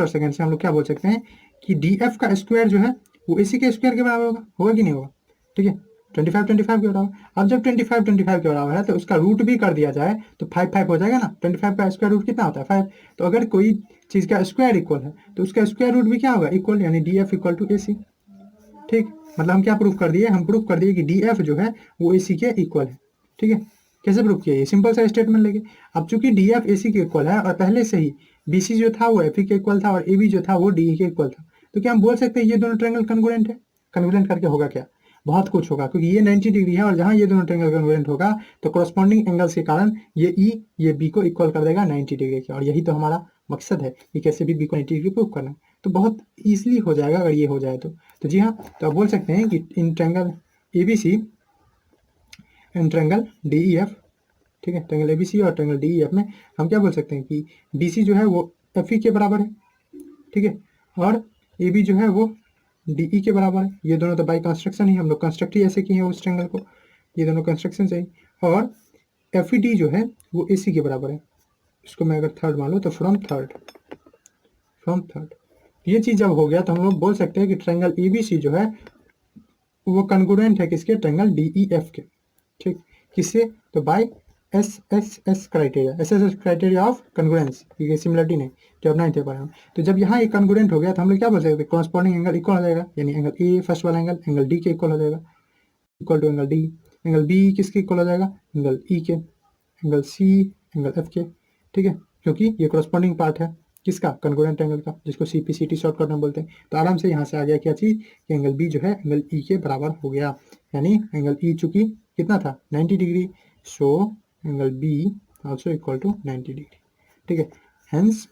सेकंड से हम लोग क्या बोल सकते हैं कि DF का स्क्वायर जो है वो AC के स्क्वायर के बराबर होगा कि नहीं होगा। ठीक है, 25 के बराबर। अब जब 25 के बराबर है तो उसका रूट भी कर दिया जाए तो 5 हो जाएगा ना, 25 का स्क्वायर रूट कितना होता है 5। तो अगर कोई चीज़ का स्क्वायर इक्वल है तो उसका स्क्वायर रूट भी क्या होगा इक्वल, यानी DF इक्वल टू AC। ठीक, मतलब हम क्या प्रूफ कर दिए, हम प्रूफ कर दिए कि DF जो है वो AC के इक्वल है। ठीक है, कैसे प्रूफ किया, ये सिंपल सा स्टेटमेंट लेके। अब चूंकि DF AC के इक्वल है और पहले से ही BC जो था वो FE के इक्वल था और AB जो था वो DE के इक्वल था, तो क्या हम बोल सकते हैं ये दोनों ट्रायंगल कन्ग्रुएंट है। कन्ग्रुएंट करके होगा क्या, बहुत कुछ होगा, क्योंकि ये 90 डिग्री है और जहां ये दोनों ट्रायंगल कन्ग्रुएंट होगा तो कॉरस्पॉन्डिंग एंगल्स के कारण ये E ये B को इक्वल कर देगा 90 डिग्री के, और यही तो हमारा मकसद है कि कैसे भी B को 90 डिग्री प्रूव करना है। तो बहुत ईजिली हो जाएगा अगर ये हो जाए तो जी हाँ, तो आप बोल सकते हैं कि in triangle ABC and triangle DEF, ठीक है, ट्रायंगल ABC और ट्रायंगल DEF में हम क्या बोल सकते हैं कि BC जो है वो FE के बराबर है, ठीक है, और AB जो है वो DE के बराबर है। ये दोनों तो बाई कंस्ट्रक्शन ही हम लोग कंस्ट्रक्ट ही ऐसे किए हैं उस ट्रायंगल को, ये दोनों कंस्ट्रक्शन से ही। और FED जो है वो AC के बराबर है। इसको मैं अगर थर्ड मान लूँ तो फ्रॉम थर्ड ये चीज़ जब हो गया तो हम लोग बोल सकते हैं कि ट्रायंगल ABC जो है वो कन्ग्रुएंट है किसके, ट्रायंगल DEF के। ठीक, किससे, तो बाय SSS क्राइटेरिया ऑफ कन्ग्रुएंस, ये सिमिलरिटी नहीं जो अब नहीं थे पढ़े। तो जब यहाँ एक कन्ग्रुएंट हो गया तो हम लोग क्या बोल सकते हैं, कॉरस्पॉन्डिंग एंगल इक्वल हो जाएगा, यानी एंगल A फर्स्ट वाला एंगल D के इक्वल हो जाएगा, equal to angle D। Angle B किसके इक्वल हो जाएगा, एंगल E के, एंगल C एंगल F के। ठीक है, क्योंकि ये कॉरस्पॉन्डिंग पार्ट है किसका, कन्ग्रुएंट एंगल का, जिसको CPCT शॉर्टकट में बोलते हैं। तो आराम से यहाँ से आ गया क्या चीज़ कि एंगल B जो है एंगल E के बराबर हो गया, यानी एंगल E चूंकि कितना था 90 degree, so angle B also equal to 90 degree. ठीक है, hence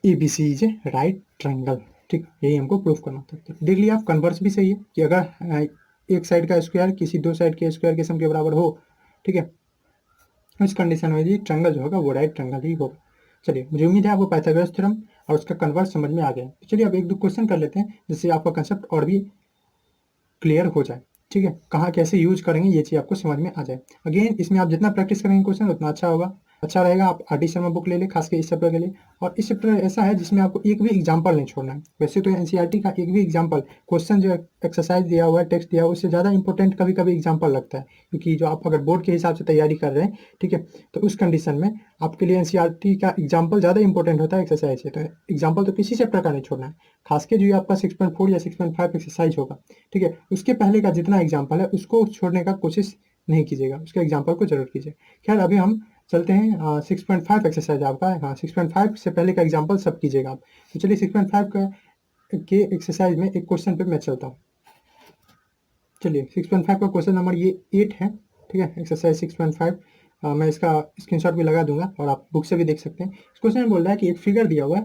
ABC is a right triangle. ठीक, यही हमको प्रूफ करना था। तो देख लिया आप, कन्वर्स भी सही है कि अगर एक साइड का स्क्वायर किसी दो साइड के स्क्वायर के सम के बराबर हो, ठीक है, इस कंडीशन में जी ट्रायंगल जो होगा वो राइट ट्रायंगल ही होगा। चलिए, मुझे उम्मीद है आपको पाइथागोरस थ्योरम और उसका कन्वर्स समझ में आ गया। तो चलिए अब एक दो क्वेश्चन कर लेते हैं जिससे आपका कंसेप्ट और भी क्लियर हो जाए। ठीक है, कहाँ कैसे यूज करेंगे ये चीज़ आपको समझ में आ जाए। अगेन इसमें आप जितना प्रैक्टिस करेंगे क्वेश्चन उतना अच्छा होगा। अच्छा रहेगा आप आर डी शर्मा बुक ले लें, खास कर इस चैप्टर के लिए। और इस चैप्टर ऐसा है जिसमें आपको एक भी एग्जाम्पल नहीं छोड़ना है। वैसे तो एनसीईआरटी का एक भी एग्जाम्पल, क्वेश्चन जो एक्सरसाइज दिया हुआ है, टेक्स्ट दिया हुआ है, उससे ज़्यादा इंपॉर्टेंट कभी कभी एग्जाम्पल लगता है, क्योंकि जो आप अगर बोर्ड के हिसाब से तैयारी कर रहे हैं, ठीक है, तो उस कंडीशन में आपके लिए एनसीईआरटी का एग्जाम्पल ज़्यादा इंपॉर्टेंट होता है एक्सरसाइज से। तो एग्जाम्पल तो किसी चैप्टर का नहीं छोड़ना है, खासकर जो आपका 6.4 या 6.5 एक्सरसाइज होगा, ठीक है, उसके पहले का जितना एग्जाम्पल है उसको छोड़ने का कोशिश नहीं कीजिएगा, उसके एग्जाम्पल को जरूर कीजिए। खैर अभी हम चलते हैं 6.5 एक्सरसाइज आपका है। हाँ, 6.5 से पहले का एग्जाम्पल सब कीजिएगा आप। तो चलिए 6.5 का के एक्सरसाइज में एक क्वेश्चन पे मैं चलता हूँ। चलिए 6.5 का क्वेश्चन नंबर ये 8 है, ठीक है, एक्सरसाइज 6.5। मैं इसका स्क्रीनशॉट भी लगा दूंगा और आप बुक से भी देख सकते हैं। इस क्वेश्चन में बोल रहा है कि एक फिगर दिया हुआ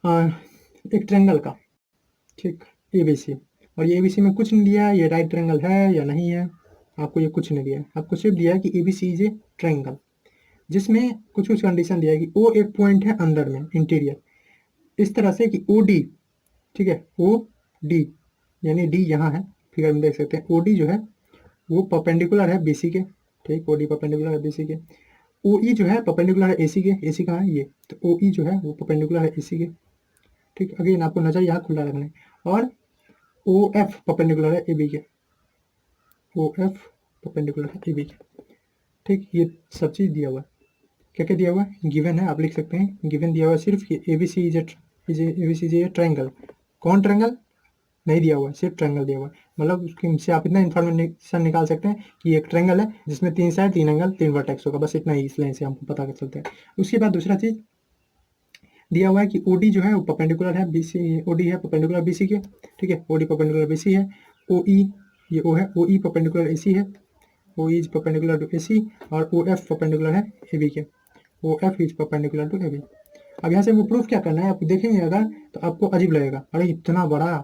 है एक ट्रेंगल का, ठीक, एबीसी, और ये एबीसी में कुछ नहीं दिया है, ये राइट ट्रेंगल है या नहीं है, आपको ये कुछ नहीं दिया है, आपको सिर्फ दिया है कि एबीसी इज ए ट्रेंगल, जिसमें कुछ कुछ कंडीशन दिया है कि ओ एक पॉइंट है अंदर में, इंटीरियर, इस तरह से कि ओ डी, ठीक है, ओ डी यानी डी यहाँ है, फिगर में देख सकते हैं, ओ डी जो है वो परपेंडिकुलर है बीसी के, ठीक, ओ डी परपेंडिकुलर है बीसी के। ओ ई जो है परपेंडिकुलर है एसी के, एसी कहाँ है ये, तो ओ ई जो है वो परपेंडिकुलर है एसी के, ठीक, अगेन आपको नजर यहाँ खुला रखना है। और ओ एफ परपेंडिकुलर है ए बी के, ओ एफ परपेंडिकुलर है ए बी के, ठीक, ये सब चीज़ दिया हुआ है। क्या क्या दिया हुआ है, गिवन है, आप लिख सकते हैं, गिवन दिया हुआ है सिर्फ कि A B C is a triangle. कौन ट्रायंगल नहीं दिया हुआ है, सिर्फ ट्रायंगल दिया हुआ है, मतलब उसके से आप इतना इन्फॉर्मेशन निकाल सकते हैं कि एक ट्रायंगल है जिसमें 3 साइड, 3 एंगल, 3 वर्टेक्स होगा, बस इतना ही इस लाइन से हमको पता कर चलता है। उसके बाद दूसरा चीज़ दिया हुआ है कि ओडी जो है वो परपेंडिकुलर है बीसी, ओडी है परपेंडिकुलर बीसी के, ठीक है, ओडी परपेंडिकुलर बीसी है। ओ ई, ये ओ है, ओ ई परपेंडिकुलर एसी है, O is perpendicular to AC, और ओ एफ परपेंडिकुलर है ए बी के, O F is perpendicular to A B. अब यहाँ से वो प्रूफ क्या करना है, आप देखेंगे अगर तो आपको अजीब लगेगा, अरे इतना बड़ा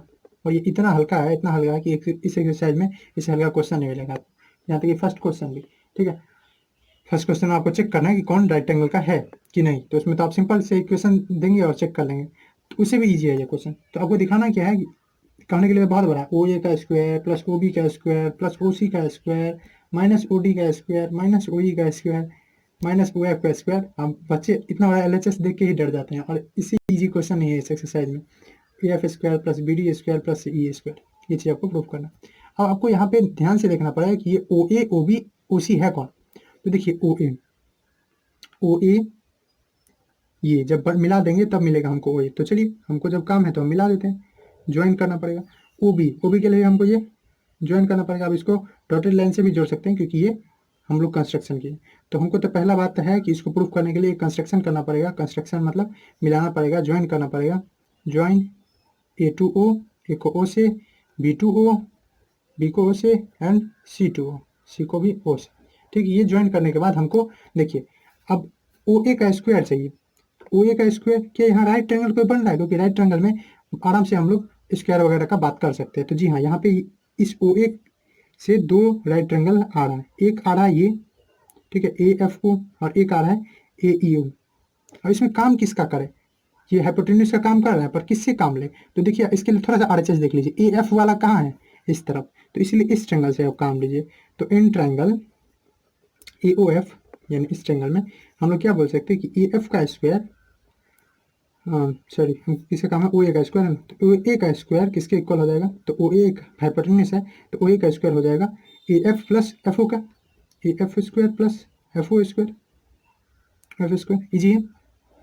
और ये इतना हल्का है, इतना हल्का है कि इस एक्सरसाइज में इससे हल्का क्वेश्चन नहीं मिलेगा आपको, यहाँ तक कि फर्स्ट क्वेश्चन भी, ठीक है। फर्स्ट क्वेश्चन में आपको चेक करना है कि कौन राइट एंगल का है कि नहीं, तो उसमें तो आप सिंपल से इक्वेशन देंगे और चेक कर लेंगे, तो उससे भी ईजी है ये क्वेश्चन। तो आपको दिखाना क्या है, कहने के लिए बहुत बड़ा है, ओ ए का स्क्वायर प्लस ओ बी का स्क्वायर प्लस ओ सी का स्क्वायर माइनस ओ डी का स्क्वायर माइनस ओ ई का स्क्वायर माइनस ओ एफ का स्क्वायर। हम बच्चे इतना बड़ा एल एच एस देख के ही डर जाते हैं, और इसी ईजी क्वेश्चन नहीं है इस एक्सरसाइज में, A F square plus B D square plus E square, ये चीज़ आपको प्रूव करना। अब आपको यहाँ पे ध्यान से देखना पड़ेगा कि ये ओ ए ओ बी ओ सी है कौन। तो देखिए ओ ए ये जब मिला देंगे तब मिलेगा हमको ओ ए, तो चलिए हमको जब काम है तो हम मिला देते हैं, ज्वाइन करना पड़ेगा। ओ बी के लिए हमको ये ज्वाइन करना पड़ेगा। अब इसको डॉटेड लाइन से भी जोड़ सकते हैं क्योंकि ये हम लोग कंस्ट्रक्शन की, तो हमको तो पहला बात तो है कि इसको प्रूफ करने के लिए कंस्ट्रक्शन करना पड़ेगा। कंस्ट्रक्शन मतलब मिलाना पड़ेगा, ज्वाइन करना पड़ेगा, ज्वाइन ए टू ओ, ए को ओ से, बी टू ओ, बी को ओ से, एंड सी टू ओ, सी को भी ओ से, ठीक है। ये ज्वाइन करने के बाद हमको देखिए अब ओ ए का स्क्वायर चाहिए, ओ ए का स्क्वायर क्या यहाँ राइट ट्रायंगल कोई बन रहा है, क्योंकि राइट ट्रायंगल में आराम से हम लोग स्क्वायर वगैरह का बात कर सकते हैं। तो जी हाँ, यहाँ पे इस ओ ए से दो राइट ट्रायंगल आ रहा है, एक आ रहा है ये, ठीक है, ए एफ ओ, और एक आ रहा है ए ई ओ। अब इसमें काम किसका करे, ये हाइपोटेन्यूज का काम कर रहा है, पर किससे काम ले, तो देखिए इसके लिए थोड़ा सा आरएचएस देख लीजिए, ए एफ वाला कहाँ है, इस तरफ, तो इसलिए इस ट्रायंगल से आप काम लीजिए। तो in triangle A O F यानी इस ट्रायंगल में हम लोग क्या बोल सकते हैं कि ए एफ का स्क्वायर, सॉरी हम किसका काम है, ओ ए का स्क्वायर है, तो ओ ए का स्क्वायर किसके इक्वल हो जाएगा, तो ओ ए एक हाइपोटेन्यूज है, तो ओ ए का स्क्वायर हो जाएगा A F plus F O का, A F square plus F O square, F square easy है,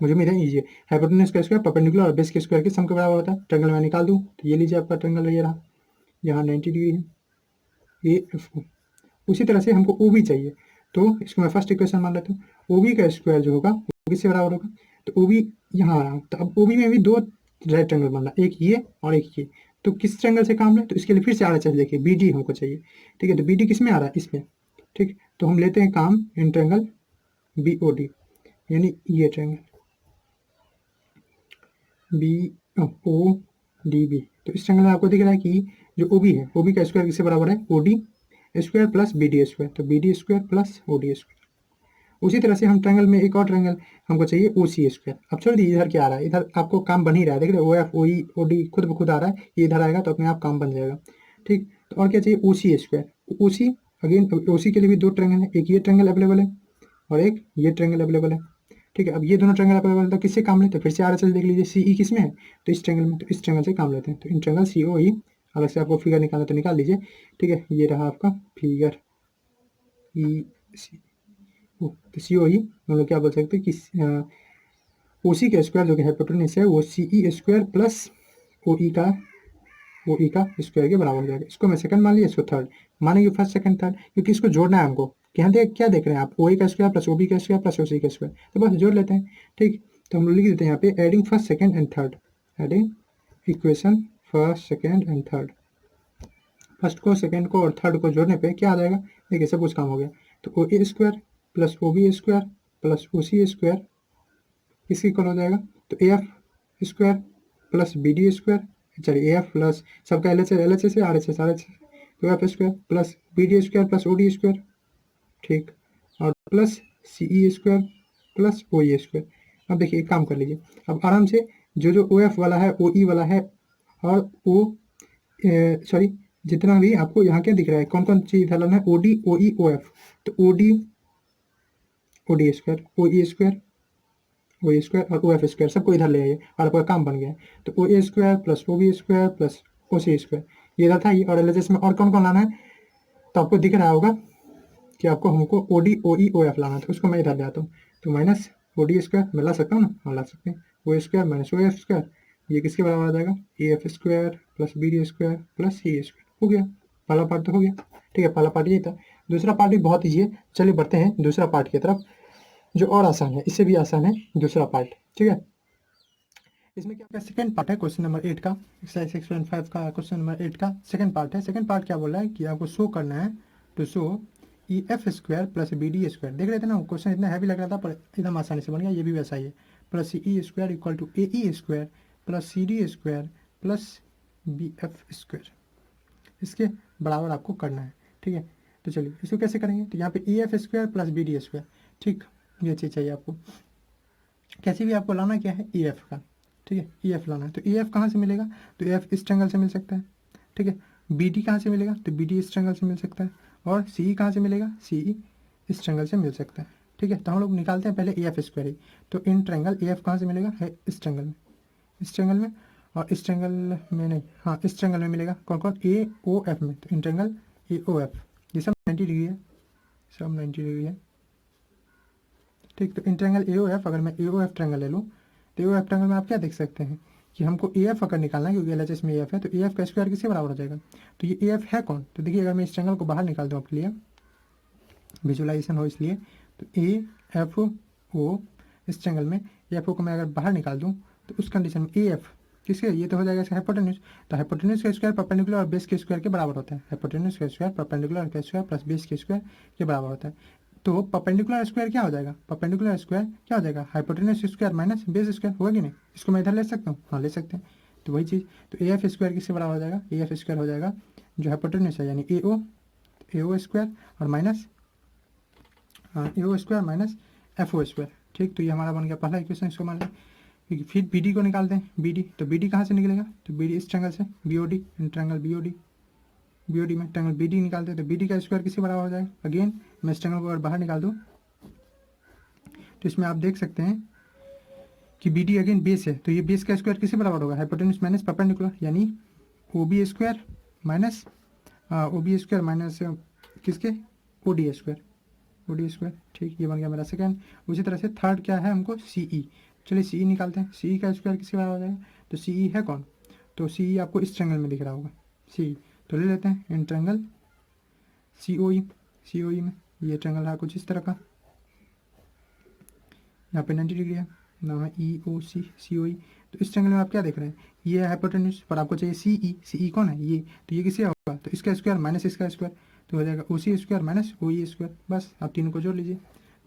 मुझे उम्मीद है इजी है। हाइपोटेन्यूज का स्क्वायर परपेंडिकुलर और बेस के स्क्वायर के सम के बराबर होता है। ट्रायंगल में निकाल दूँ तो ये लीजिए आपका ट्रायंगल ये रहा, यहाँ 90 डिग्री है, ए एफ ओ। उसी तरह से हमको ओ बी चाहिए, तो इसको मैं फर्स्ट इक्वेशन मान लेता हूँ, ओ बी का स्क्वायर जो होगा वो किससे बराबर होगा, तो ओ बी यहाँ आ रहा हूँ, तो अब ओ बी में भी दो राइट ट्रायंगल बन रहा है, एक ये और एक ये, तो किस ट्रायंगल से काम लें, तो इसके लिए फिर से आना चाहिए, देखिए बी डी हमको चाहिए, ठीक है, तो बी डी किस में आ रहा है, इसमें, ठीक, तो हम लेते हैं काम in triangle B O D, यानी ये triangle B O D B. तो इस ट्रायंगल में आपको दिख रहा है कि जो ओ बी है, ओ बी का स्क्वायर किससे बराबर है, O D square plus B D square, तो B D square plus O D square. उसी तरह से हम ट्रायंगल में एक और ट्रायंगल हमको चाहिए ओ सी स्क्वायर। अब छोड़ दीजिए इधर क्या आ रहा है, इधर आपको काम बन ही रहा है, देख रहे ओ एफ ओ ई ओ डी खुद ब खुद आ रहा है, ये इधर आएगा तो अपने आप काम बन जाएगा, ठीक। तो और क्या चाहिए, ओ सी स्क्वायर, ओ सी, अगेन ओ सी के लिए भी दो ट्रायंगल है, एक ये ट्रायंगल अवेलेबल है, और एक ये ट्रायंगल अवेलेबल है। ठीक है, अब ये दोनों ट्रायंगल अवेलेबल है तो किससे काम लेते हैं, फिर से RHS देख लीजिए, CE किस में है, तो इस ट्रायंगल में, तो इस ट्रायंगल से काम लेते हैं। तो इन ट्रायंगल COE, अलग से आपको फिगर निकालना तो निकाल लीजिए। ठीक है, ये रहा आपका फिगर तो COE हम लोग क्या बोल सकते हैं कि OC का स्क्वायर जो कि हाइपोटेन्यूस है वो CE स्क्वायर प्लस OE का स्क्वायर के बराबर हो जाएगा। इसको मैं सेकंड मान लिया, इसको थर्ड मानेंगे, फर्स्ट सेकंड थर्ड, क्योंकि इसको जोड़ना है हमको। यहाँ क्या देख रहे हैं आप, OE का स्क्वायर प्लस OB का स्क्वायर प्लस OC का स्क्वायर, तो बस जोड़ लेते हैं। ठीक, तो हम लोग लिख देते हैं यहाँ पे adding first second and third, adding equation first second and third. First को, सेकंड को और थर्ड को जोड़ने पे क्या आ जाएगा, देखिए सब कुछ काम हो गया। तो OA square plus OB square plus OC square किसकी इक्वल हो जाएगा, तो AF square plus BD square, चलिए AF प्लस सबका LHS है, RHS तो AF square plus BD square plus OD square, ठीक, और plus CE square plus OE square. अब देखिए एक काम कर लीजिए, अब आराम से जो OF वाला है, OE वाला है और सॉरी जितना भी आपको यहाँ क्या दिख रहा है, कौन कौन चीज इधर लाना है, OD OE OF, तो OD square, OE square, OE square और OF स्क्वायर सबको इधर ले आइए और आपका काम बन गया। तो OA square plus OB square plus OC square ये इधर था ये, और LHS में और कौन कौन लाना है, तो आपको दिख रहा होगा कि आपको हमको OD OE OF लाना था, उसको मैं इधर ले आता हूँ। तो माइनस OD स्क्वायर मैं ला सकता हूँ ना, हाँ ला सकते हैं, OA square minus OF square ये किसके बराबर आ जाएगा, AF square plus BD square plus CE square. हो गया, पहला पार्ट तो हो गया। ठीक है, पहला पार्ट ये था। दूसरा पार्ट भी बहुत ईजी है, चलिए बढ़ते हैं दूसरा पार्ट की तरफ, जो और आसान है, इससे भी आसान है दूसरा पार्ट। ठीक है, इसमें क्या क्या सेकंड पार्ट है क्वेश्चन नंबर 8 का, एक्सरसाइज 6.5 का क्वेश्चन नंबर 8 का सेकंड पार्ट है। सेकंड पार्ट क्या बोल रहा है कि आपको शो करना है, to show EF square plus BD square. देख रहे थे ना, क्वेश्चन इतना हैवी लग रहा था पर एकदम आसानी से बन गया, ये भी वैसा ही है। Plus CE square equal to AE square plus CD square plus BF square, इसके बराबर आपको करना है। ठीक है, तो चलिए इसको कैसे करेंगे, तो यहाँ पे EF square plus BD square, ठीक, ये चीज़ चाहिए आपको। कैसे भी आपको लाना क्या है, EF का। ठीक है, EF लाना है, तो EF कहाँ से मिलेगा, तो EF इस ट्रायंगल से मिल सकता है। ठीक है, BD कहाँ से मिलेगा, तो BD इस ट्रायंगल से मिल सकता है, और CE कहाँ से मिलेगा, CE इस ट्रायंगल से मिल सकता है। ठीक है, तो हम लोग निकालते हैं पहले EF स्क्वायर ही। तो इन ट्रायंगल EF कहाँ से मिलेगा, है इस ट्रायंगल में, इस ट्रायंगल में, और इस ट्रायंगल में नहीं, हाँ इस ट्रायंगल में मिलेगा, कौन कौन, AOF में। तो इन ट्रायंगल AOF ये सब 90 डिग्री है, सब 90 डिग्री है। ठीक, तो इन ट्रायंगल AOF, अगर मैं AOF ट्रायंगल ले लूँ, तो AOF ट्रायंगल में आप क्या देख सकते हैं कि हमको AF अगर निकालना है, क्योंकि LHS में AF है, तो AF का स्क्वायर किसके बराबर हो जाएगा, तो ये AF है कौन, तो देखिए अगर मैं इस ट्रायंगल को बाहर निकाल दूँ आपके लिए, विजुलाइजेशन हो इसलिए, तो AFO इस ट्रायंगल में AFO को मैं अगर बाहर निकाल दूँ, तो उस कंडीशन में AF किसके, ये तो हो जाएगा इसका हाइपोटेन्यूज। तो हाइपोटेन्यूज का स्क्वायर परपेंडिकुलर और बेस के स्क्वायर के बराबर होता है, हाइपोटेन्यूज का स्क्वायर परपेंडिकुलर का स्क्वायर प्लस बेस के स्क्वायर के बराबर होता है। तो परपेंडिकुलर स्क्वायर क्या हो जाएगा, परपेंडिकुलर स्क्वायर क्या हो जाएगा, hypotenuse square minus base square, होगा कि नहीं, इसको मैं इधर ले सकता हूँ, हाँ ले सकते हैं। तो वही चीज़, तो AF स्क्वायर किससे बराबर हो जाएगा, AF स्क्वायर हो जाएगा जो हाइपोटेन्यूज है यानी AO स्क्वायर और minus AO square minus FO square. ठीक, तो ये हमारा बन गया पहला इक्वेशन, इसको मान लें। फिर BD को निकालते हैं, BD, तो BD कहाँ से निकलेगा, तो BD इस ट्रायंगल से, BOD इन ट्रायंगल BOD में ट्रायंगल BD निकालते हैं, तो BD का स्क्वायर किसी बराबर हो जाएगा, अगेन मैं इस ट्रायंगल को अगर बाहर निकाल दूँ, तो इसमें आप देख सकते हैं कि BD अगेन बेस है, तो ये बेस का स्क्वायर किसी बराबर होगा, हाइपोटेन्यूज माइनस परपेंडिकुलर, यानी OB square minus OB square minus किसके, OD स्क्वायर। ठीक, ये बन गया मेरा सेकंड। उसी तरह से थर्ड क्या है हमको, CE, चलिए CE निकालते हैं, CE का स्क्वायर किसके बराबर हो जाएगा, तो CE है कौन, तो CE आपको इस ट्रायंगल में दिख रहा होगा, CE, तो ले लेते हैं इन ट्रायंगल COE में, ये ट्रायंगल रहा कुछ इस तरह का, यहाँ पे 90 डिग्री है, नाम है EOC COE। तो इस ट्रायंगल में आप क्या देख रहे हैं, ये है हाइपोटेन्यूज, पर आपको चाहिए CE कौन है ये, तो ये किससे होगा, तो इसका स्क्वायर माइनस इसका स्क्वायर, तो हो जाएगा OC square minus OE square, बस आप तीनों को जोड़ लीजिए।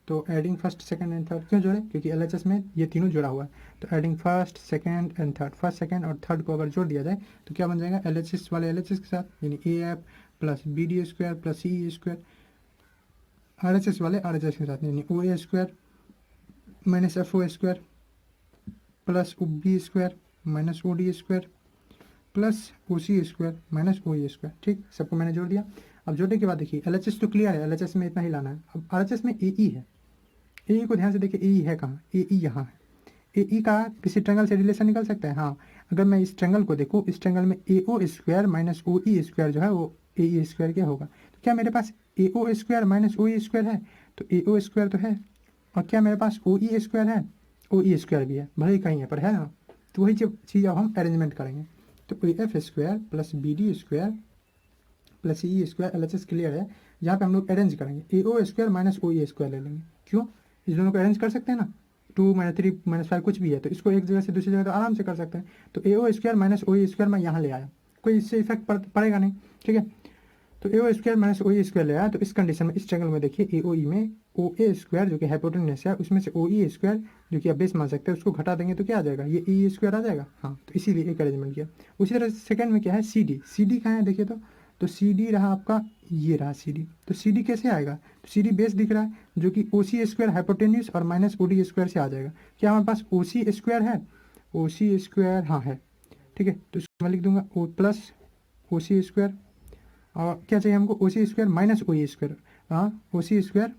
तो adding first second and third क्यों जोड़े, क्योंकि LHS में ये तीनों जुड़ा हुआ है। तो adding first second and third, first second और थर्ड को अगर जोड़ दिया जाए तो क्या बन जाएगा, LHS वाले LHS के साथ, यानी AF plus BD square plus CE square, RHS वाले RHS के साथ, यानी OA square minus FO square plus OB square minus OD square plus OC square minus OE square. ठीक, सबको मैंने जोड़ दिया। अब जोड़ने के बाद देखिए LHS तो क्लियर है, LHS में इतना ही लाना है। अब RHS में AE है, ए ई को ध्यान से देखिए, ए ई है कहाँ, ए ई यहाँ है। ए ई का किसी ट्रेंगल से रिलेशन निकल सकता है? हाँ, अगर मैं इस ट्रेंगल को देखूँ, इस ट्रेंगल में ए O square minus O E square जो है वो ए ई स्क्वायर क्या होगा? तो क्या मेरे पास ए O square minus O E square है? तो ए ओ स्क्वायर तो है, और क्या मेरे पास ओ ई स्क्वायर है? ओ ई स्क्वायर भी है, भले ही कहीं है पर है ना। तो वही चीज़ अब हम अरेंजमेंट करेंगे। तो A F square plus B D square plus E square L H S clear है। यहाँ पे हम लोग अरेंज करेंगे, A O square minus O E square ले लेंगे। क्यों? इस दोनों को अरेंज कर सकते हैं ना, 2 माइनस 3 माइनस 5 कुछ भी है, तो इसको एक जगह से दूसरी जगह तो आराम से कर सकते हैं। तो ए O square minus O E square मैं यहाँ ले आया, कोई इससे इफेक्ट पड़ेगा नहीं, ठीक है। तो ए O square minus O E square ले आया, तो इस कंडीशन में इस ट्रायंगल में देखिए ए ओ ई में ओ ए स्क्वायर जो कि हाइपोटेन्यूस है, उसमें से ओ ई स्क्वायर जो कि आप बेस मान सकते हैं उसको घटा देंगे तो क्या आ जाएगा? ये ई स्क्वायर आ जाएगा। हाँ, तो इसीलिए एक अरेंजमेंट किया। उसी तरह सेकंड में क्या है, सी डी। सी डी कहाँ है देखिए, तो सी डी रहा आपका, ये रहा सी डी। तो सी डी कैसे आएगा? तो सी डी बेस दिख रहा है जो कि ओ सी स्क्वायर हाइपोटेन्यूस और माइनस ओ डी स्क्वायर से आ जाएगा। क्या हमारे पास ओ सी स्क्वायर है? ओ सी स्क्वायर हाँ है, ठीक है। तो इसको मैं लिख दूंगा O plus O C square, और क्या चाहिए हमको? ओ C square minus O E square. हाँ, ओ सी स्क्वायर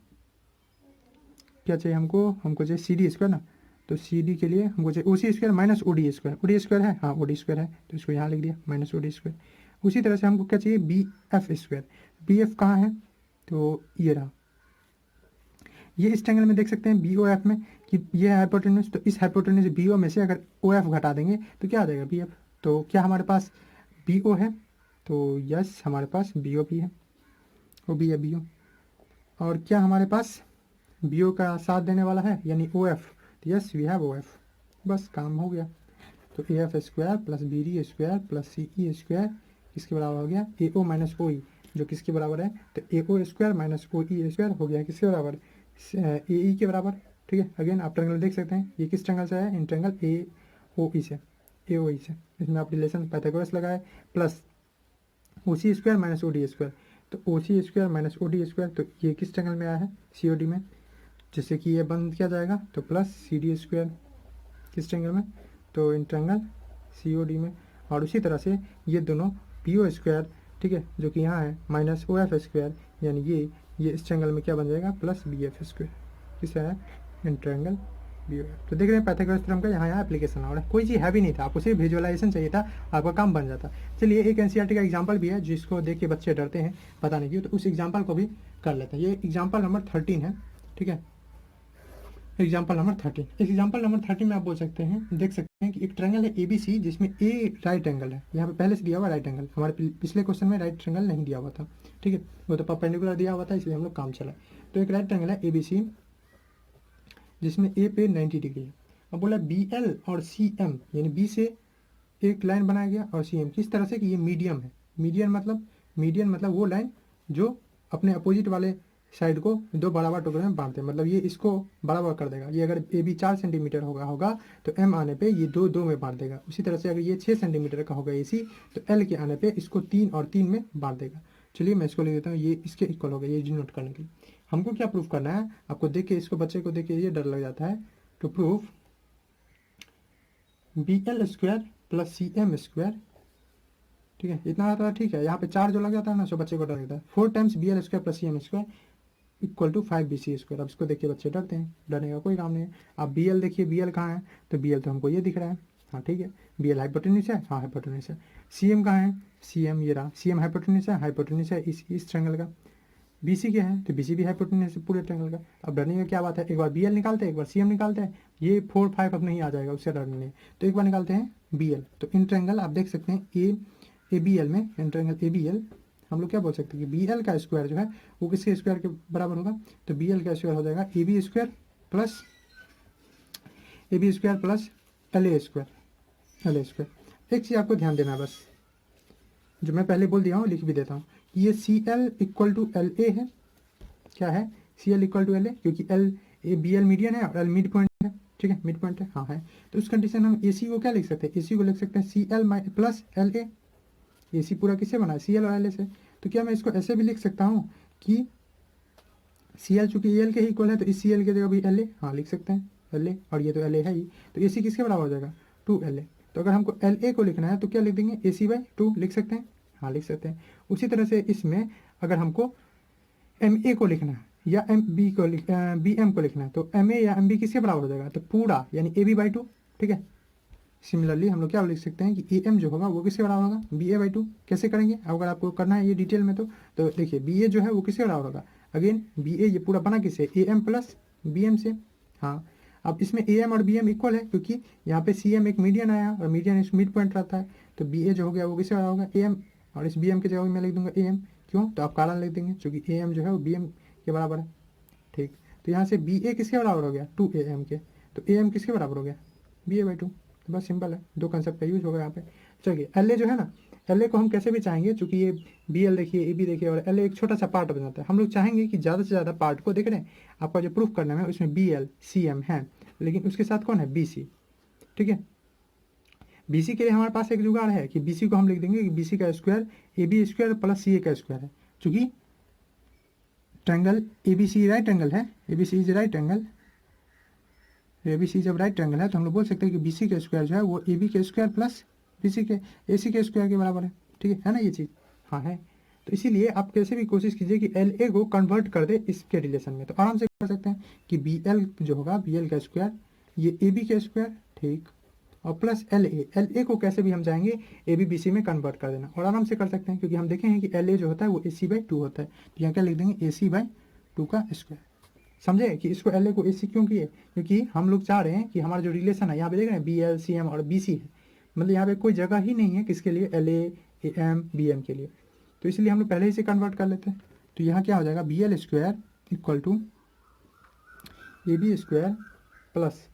क्या चाहिए हमको चाहिए सी डी स्क्वायर ना। तो सी डी के लिए हमको चाहिए O C square minus O D square. O D square है, हाँ ओ डी स्क्वायर है, तो इसको यहाँ लिख दिया माइनस ओ डी स्क्वायर। उसी तरह से हमको क्या चाहिए? B F square. B F कहाँ है? तो ये रहा, ये इस ट्रायंगल में देख सकते हैं बी ओ एफ में कि ये है हाइपोटेन्यूस। तो इस हाइपोटेन्यूस बी ओ में से अगर ओ एफ घटा देंगे तो क्या आ जाएगा? B F. तो क्या हमारे पास बी ओ है? तो यस, हमारे पास बी ओ भी है, वो भी है बी ओ। और क्या हमारे पास बी ओ का साथ देने वाला है, यानी ओ एफ? तो yes, we have O F. बस काम हो गया। तो A F square plus B D square plus C E square किसके बराबर हो गया? ए ओ माइनस ओ ई, जो किसके बराबर है? तो ए O square minus O E square हो गया किसके बराबर? ए ई के बराबर, ठीक है। अगेन आप ट्रायंगल देख सकते हैं, ये किस ट्रायंगल से है? इन ट्रायंगल ए ओ ई से, ए ओ ई से। इसमें आप रिलेशन पाइथागोरस लगाए, plus O C square minus O D square. तो O C square minus O D square, तो ये किस ट्रायंगल में आया है? सी ओ डी में, जिससे कि ये बंद किया जाएगा। तो प्लस सी डी स्क्वायर किस ट्रायंगल में? तो in triangle C O D में। और उसी तरह से ये दोनों पी ओ स्क्वायर, ठीक है, जो कि यहाँ है माइनस ओ एफ स्क्वायर, यानी ये इस ट्रायंगल में क्या बन जाएगा? Plus B F square. किससे है? In triangle B O F. तो देख रहे हैं पाइथागोरस थ्योरम का यहाँ एप्लीकेशन हो रहा है। कोई चीज़ हैवी नहीं था, आपको सिर्फ विजुअलाइजेशन चाहिए था, आपका काम बन जाता। चलिए, एक एनसीईआरटी का एग्जाम्पल भी है जिसको देख के बच्चे डरते हैं, पता नहीं क्यों, तो उस एग्जाम्पल को भी कर लेते हैं। ये एग्जाम्पल नंबर 13 है, ठीक है। एग्जाम्पल नंबर 13, इस एग्जाम्पल नंबर 13 में आप बोल सकते हैं, देख सकते हैं कि एक ट्रायंगल है ए बी सी, जिसमें ए राइट एंगल है। यहाँ पे पहले से दिया हुआ राइट एंगल, हमारे पिछले क्वेश्चन में राइट एंगल नहीं दिया हुआ था, ठीक है, वो तो परपेंडिकुलर दिया हुआ था, इसलिए हम लोग काम चला। तो एक राइट एंगल है ए बी सी, जिसमें ए पे 90 डिग्री है। अब बोला बी एल और सी एम, यानी बी से एक लाइन बनाया गया और सी एम किस तरह से कि ये मीडियम है। मीडियन मतलब वो लाइन जो अपने अपोजिट वाले साइड को दो बराबर टुकड़े में बांटते हैं, मतलब ये इसको बराबर कर देगा। ये अगर ए बी 4 सेंटीमीटर होगा तो एम आने पे ये दो में बांट देगा। उसी तरह से अगर ये 6 सेंटीमीटर का होगा ए सी, तो एल के आने पे इसको 3 और 3 में बांट देगा। चलिए मैं इसको लिख देता हूँ, ये इसके इक्वल हो गया, ये नोट करने के लिए हमको क्या प्रूफ करना है? आपको देख के, इसको बच्चे को देख के ये डर लग जाता है। To proof B L square plus C M square, ठीक है, इतना आता है, ठीक है। यहाँ पे 4 जो लग जाता है ना, सो बच्चे को डर लगता है। 4 times B L square plus C M square equal to 5 B C square. अब इसको देखिए बच्चे डरते हैं, डरने का कोई काम नहीं है। अब बी एल देखिए, बी एल कहाँ है? तो बी एल तो हमको ये दिख रहा है, हाँ ठीक है। बी एल हाइपोटेन्यूस है, हाँ हाइपोटेन्यूस है। सी एम कहाँ है? सी एम ये रहा, सी एम हाइपोटेन्यूस है इस ट्रायंगल का। बी सी क्या है? तो बी सी भी हाइपोटेन्यूस है पूरे ट्रायंगल का। अब डरने का क्या बात है? एक बार बी एल निकालते हैं, एक बार सी एम निकालते हैं। ये 4 5 अब नहीं आ जाएगा, उससे डरने नहीं। तो एक बार निकालते हैं बी एल। तो इन ट्रायंगल आप देख सकते हैं ए बी एल में, in triangle A B L हम लोग क्या बोल सकते हैं कि बी एल का स्क्वायर जो है वो किसके स्क्वायर के बराबर होगा? तो बी एल का स्क्वायर हो जाएगा A B square plus L A square. एक चीज़ आपको ध्यान देना बस, जो मैं पहले बोल दिया हूँ, लिख भी देता हूँ। ये C L equal to L A है। क्या है? C L equal to L A, क्योंकि L A B L median है और एल मिड पॉइंट है, ठीक है, मिड पॉइंट है, हाँ है। तो उस कंडीशन हम ए सी को क्या लिख सकते हैं? ए सी को लिख सकते हैं C L plus L A. A C पूरा किससे बना है? सी एल और एल ए से। तो क्या मैं इसको ऐसे भी लिख सकता हूँ कि सी एल चूंकि एल के ही इक्वल है, तो इस सी एल की जगह भी एल ए, हाँ लिख सकते हैं एल ए, और ये तो एल ए है ही। तो ए सी किसके बराबर हो जाएगा? 2 एल ए। तो अगर हमको एल ए को लिखना है तो क्या लिख देंगे? ए सी बाई 2 लिख सकते हैं, हाँ लिख सकते हैं। उसी तरह से इसमें अगर हमको एम ए को लिखना है, या एम बी को बी एम को लिखना है, तो एम ए या एम बी किसके बराबर हो जाएगा, तो पूरा यानी ए बी बाई टू। ठीक है, सिमिलरली हम लोग क्या लिख सकते हैं कि ए एम जो होगा वो किसके बराबर होगा, बी ए बाई टू। कैसे करेंगे, अगर आपको करना है ये डिटेल में तो देखिए बी ए जो है वो किसके बराबर होगा, अगेन बी ए ये पूरा बना किससे, A M plus B M से। हाँ, अब इसमें ए एम और बी एम इक्वल है क्योंकि यहाँ पे सी एम एक मीडियन आया और मीडियन इस मिड पॉइंट रहता है, तो बी ए जो हो गया वो किसके बराबर होगा, ए एम, और इस बी एम की जगह मैं लिख दूंगा ए एम। क्यों, तो आप कारण लिख देंगे क्योंकि ए एम जो है वो बी एम के बराबर है। ठीक, तो यहाँ से बी ए किसके बराबर हो गया, टू ए एम के, तो ए एम किसके बराबर हो गया, बी ए बाई टू। तो बस सिंपल है, दो कंसेप्ट का यूज होगा यहाँ पे। चलिए एल ए जो है ना, एल ए को हम कैसे भी चाहेंगे, चूंकि ये बी एल देखिए, ए बी देखिए, और एल ए एक छोटा सा पार्ट बन जाता है, हम लोग चाहेंगे कि ज़्यादा से ज़्यादा पार्ट को देख रहे हैं, आपका जो प्रूफ करने में उसमें बी एल सी एम है, लेकिन उसके साथ कौन है, बी सी। ठीक है, बी सी के लिए हमारे पास एक जुगाड़ है कि बी सी को हम लिख देंगे कि बी सी का square A B square plus C A का स्क्वायर है, चूँकि triangle A B C right angle है, A B C is right angle, A B C जब राइट एंगल है तो हम लोग बोल सकते हैं कि बी सी का स्क्वायर जो है वो ए बी के स्क्वायर प्लस बी सी के ए सी के स्क्वायर के बराबर है। ठीक है ना ये चीज़, हाँ है। तो इसीलिए आप कैसे भी कोशिश कीजिए कि एल ए को कन्वर्ट कर दे इसके रिलेशन में, तो आराम से कर सकते हैं कि बी एल जो होगा बी एल का स्क्वायर ये ए बी का स्क्वायर, ठीक, और प्लस एल ए को कैसे भी हम चाहेंगे ए बी बी सी में कन्वर्ट कर देना, और आराम से कर सकते हैं क्योंकि हम देखे हैं कि एल ए जो होता है वो ए सी बाई टू होता है, तो यहाँ क्या लिख देंगे ए सी बाई टू का स्क्वायर। समझे कि इसको एल ए को ए सी क्यों किए, क्योंकि हम लोग चाह रहे हैं कि हमारा जो रिलेशन है यहाँ पे देख रहे हैं बी एल सी एम और बी सी है, मतलब यहाँ पे कोई जगह ही नहीं है किसके लिए, L A M B M के लिए, तो इसलिए हम लोग पहले ही से कन्वर्ट कर लेते हैं। तो यहाँ क्या हो जाएगा, B L square equal to A B square plus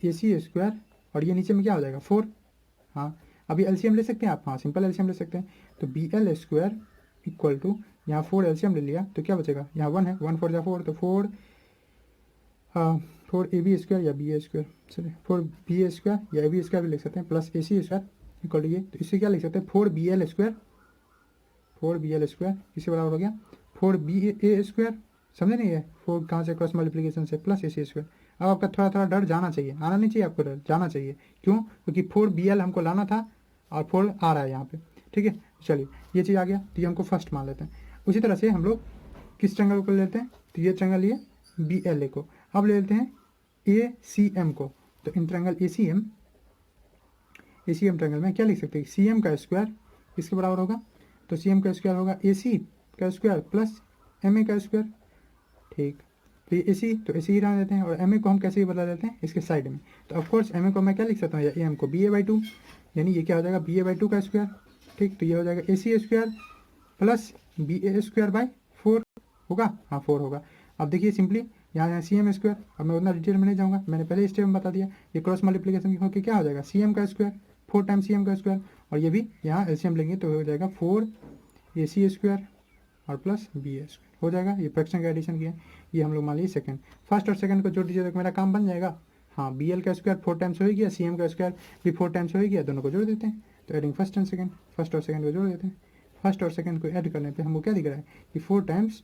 A C square, और ये नीचे में क्या हो जाएगा 4। हाँ, अभी एलसीएम ले सकते हैं आप, हाँ सिंपल एलसीएम ले सकते हैं, तो B L square equal to यहाँ 4 एलसीएम ले लिया तो क्या बचेगा, यहाँ 1 है, 1 4 जा 4, तो 4 ए बी स्क्वायर या B A square, sorry 4 B A square या ए बी स्क्वायर भी लिख सकते हैं, plus A C square equal to ये, तो इससे क्या लिख सकते हैं 4 B L square, 4 B L square किसके बराबर हो गया, 4 बी ए स्क्वायर, समझे नहीं है 4 कहाँ से, क्रॉस मल्टीप्लिकेशन से, प्लस ए सी स्क्वायर। अब आपका थोड़ा थोड़ा डर जाना चाहिए, आना नहीं चाहिए आपको, डर जाना चाहिए, क्यों, क्योंकि 4 बी एल हमको लाना था और 4 आ रहा है यहाँ पे। ठीक है, चलिए ये चीज़ आ गया, तो ये हमको फर्स्ट मान लेते हैं। उसी तरह से हम लोग किस ट्रैंगल को लेते हैं, तो ये ट्रैंगल लिए बी एल ए को, अब ले लेते हैं ए सी एम को, तो in triangle A C M triangle में क्या लिख सकते हैं, सी एम का स्क्वायर किसके बराबर होगा, तो सी एम का स्क्वायर होगा ए सी का स्क्वायर प्लस एम ए का स्क्वायर। ठीक, तो ये ए सी, तो ए सी ही रहने देते हैं, और एम ए को हम कैसे ही बदला देते हैं इसके साइड में, तो ऑफकोर्स एम ए को मैं क्या लिख सकता हूँ, या ए एम को बी ए बाई टू, यानी ये क्या हो जाएगा बी ए बाई टू का स्क्वायर। ठीक, तो ये हो जाएगा A C square plus B A square by 4 होगा, हाँ 4 होगा। अब देखिए सिंपली यहाँ सी एम स्क्वायर, अब मैं उतना डिटेल में नहीं जाऊँगा, मैंने पहले स्टेप में बता दिया, ये क्रॉस मल्टीप्लिकेशन होकर क्या हो जाएगा सी एम का स्क्वायर 4 टाइम सी एम का स्क्वायर, और ये भी यहाँ एलसीएम लेंगे तो हो जाएगा 4 ए सी स्क्वायर और प्लस बी ए स्क्वायर हो जाएगा, ये फ्रैक्शन का एडिशन किया, ये हम लोग मान लीजिए सेकंड, फर्स्ट और सेकंड को जोड़ दीजिए तो मेरा काम बन जाएगा। हाँ, बी एल का स्क्वायर 4 टाइम्स हो ही गया, सी एम का स्क्वायर भी 4 टाइम्स हो ही गया, दोनों को जोड़ देते हैं, तो adding first and second, first और सेकंड को जोड़ देते हैं, फर्स्ट और सेकंड को ऐड करने पे हमको क्या दिख रहा है कि 4 टाइम्स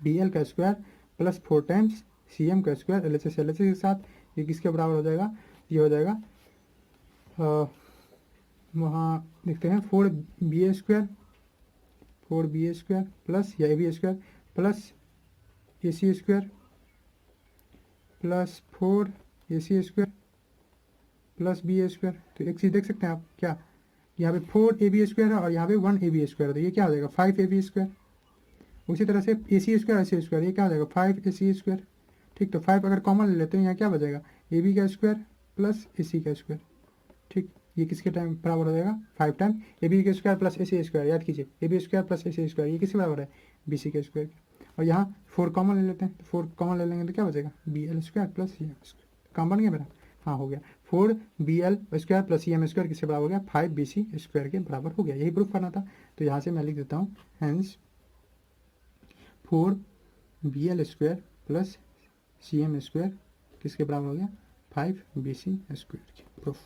बी एल का square plus 4 times C M का स्क्वायर एल एच एस के साथ, ये किसके बराबर हो जाएगा, ये हो जाएगा वहाँ देखते हैं 4 बी ए स्क्वायर प्लस या A B square plus A C square plus 4 A C square plus B A square. तो एक चीज़ देख सकते हैं आप, क्या यहाँ पे 4 ए बी स्क्वायर है और यहाँ पे 1 ए बी स्क्वायर है, तो ये क्या हो जाएगा 5 ए बी स्क्वायर। उसी तरह से ए सी स्क्वायर ए सी स्क्वायर, ये क्या हो जाएगा 5 ए सी स्क्वायर। ठीक, तो 5 अगर कॉमन ले लेते हैं यहाँ क्या बचेगा ए बी का स्क्वायर प्लस ए सी का स्क्वायर। ठीक, ये किसके टाइम बराबर हो जाएगा 5 टाइम ए बी का square plus A C square, याद कीजिए A B square plus A C square, ये किसके बराबर है बी सी के स्क्वायर। और यहाँ 4 कॉमन ले लेते हैं, तो 4 कॉमन ले लेंगे तो क्या बचेगा B L square plus C M square. काम बन गया मेरा, हाँ हो गया, 4 B L square plus C M square किसके बराबर हो गया 5 बी सी स्क्वायर के बराबर हो गया, यही प्रूफ करना था। तो यहाँ से मैं लिख देता हूँ hence 4 B L square plus C M square किसके बराबर हो गया 5 बी सी स्क्वायर की प्रूफ।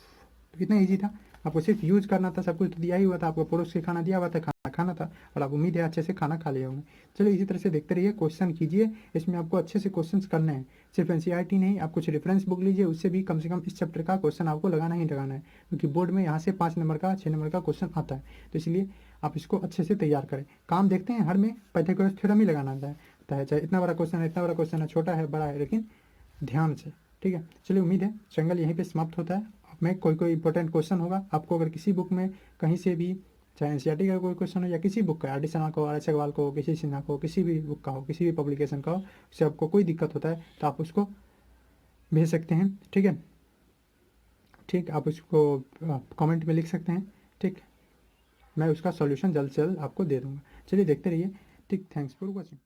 तो कितना ईजी था, आपको सिर्फ यूज करना था, सब कुछ तो दिया ही हुआ था, आपको पड़ोस के खाना दिया हुआ था, खाना खाना था, और आप उम्मीद है अच्छे से खाना खा लिए होंगे। चलो इसी तरह से देखते रहिए, क्वेश्चन कीजिए, इसमें आपको अच्छे से क्वेश्चंस करने हैं, सिर्फ एनसीईआरटी नहीं, आप कुछ रेफरेंस बुक लीजिए, उससे भी कम से कम इस चैप्टर का क्वेश्चन आपको लगाना ही लगाना है, क्योंकि बोर्ड में यहाँ से 5 नंबर का 6 नंबर का क्वेश्चन आता है, तो इसलिए आप इसको अच्छे से तैयार करें। काम देखते हैं हर में पाइथागोरस थ्योरम ही लगाना आता है, है, चाहे इतना बड़ा क्वेश्चन है, इतना बड़ा क्वेश्चन है, छोटा है, बड़ा है, लेकिन ध्यान से। ठीक है, चलिए उम्मीद है ट्रायंगल यहीं पे समाप्त होता है। अब मैं कोई इंपॉर्टेंट क्वेश्चन होगा आपको, अगर किसी बुक में कहीं से भी, चाहे एनसीईआरटी का कोई क्वेश्चन हो या किसी बुक का, आर.डी. शर्मा को, आर.एस. अग्रवाल को, किसी सिन्हा को, किसी भी बुक का हो, किसी भी पब्लिकेशन का हो, उससे आपको कोई दिक्कत होता है तो आप उसको भेज सकते हैं। ठीक है, ठीक, आप उसको कमेंट में लिख सकते हैं। ठीक, मैं उसका सॉल्यूशन जल्द से जल्द आपको दे दूंगा। चलिए देखते रहिए। ठीक, थैंक्स फॉर वॉचिंग।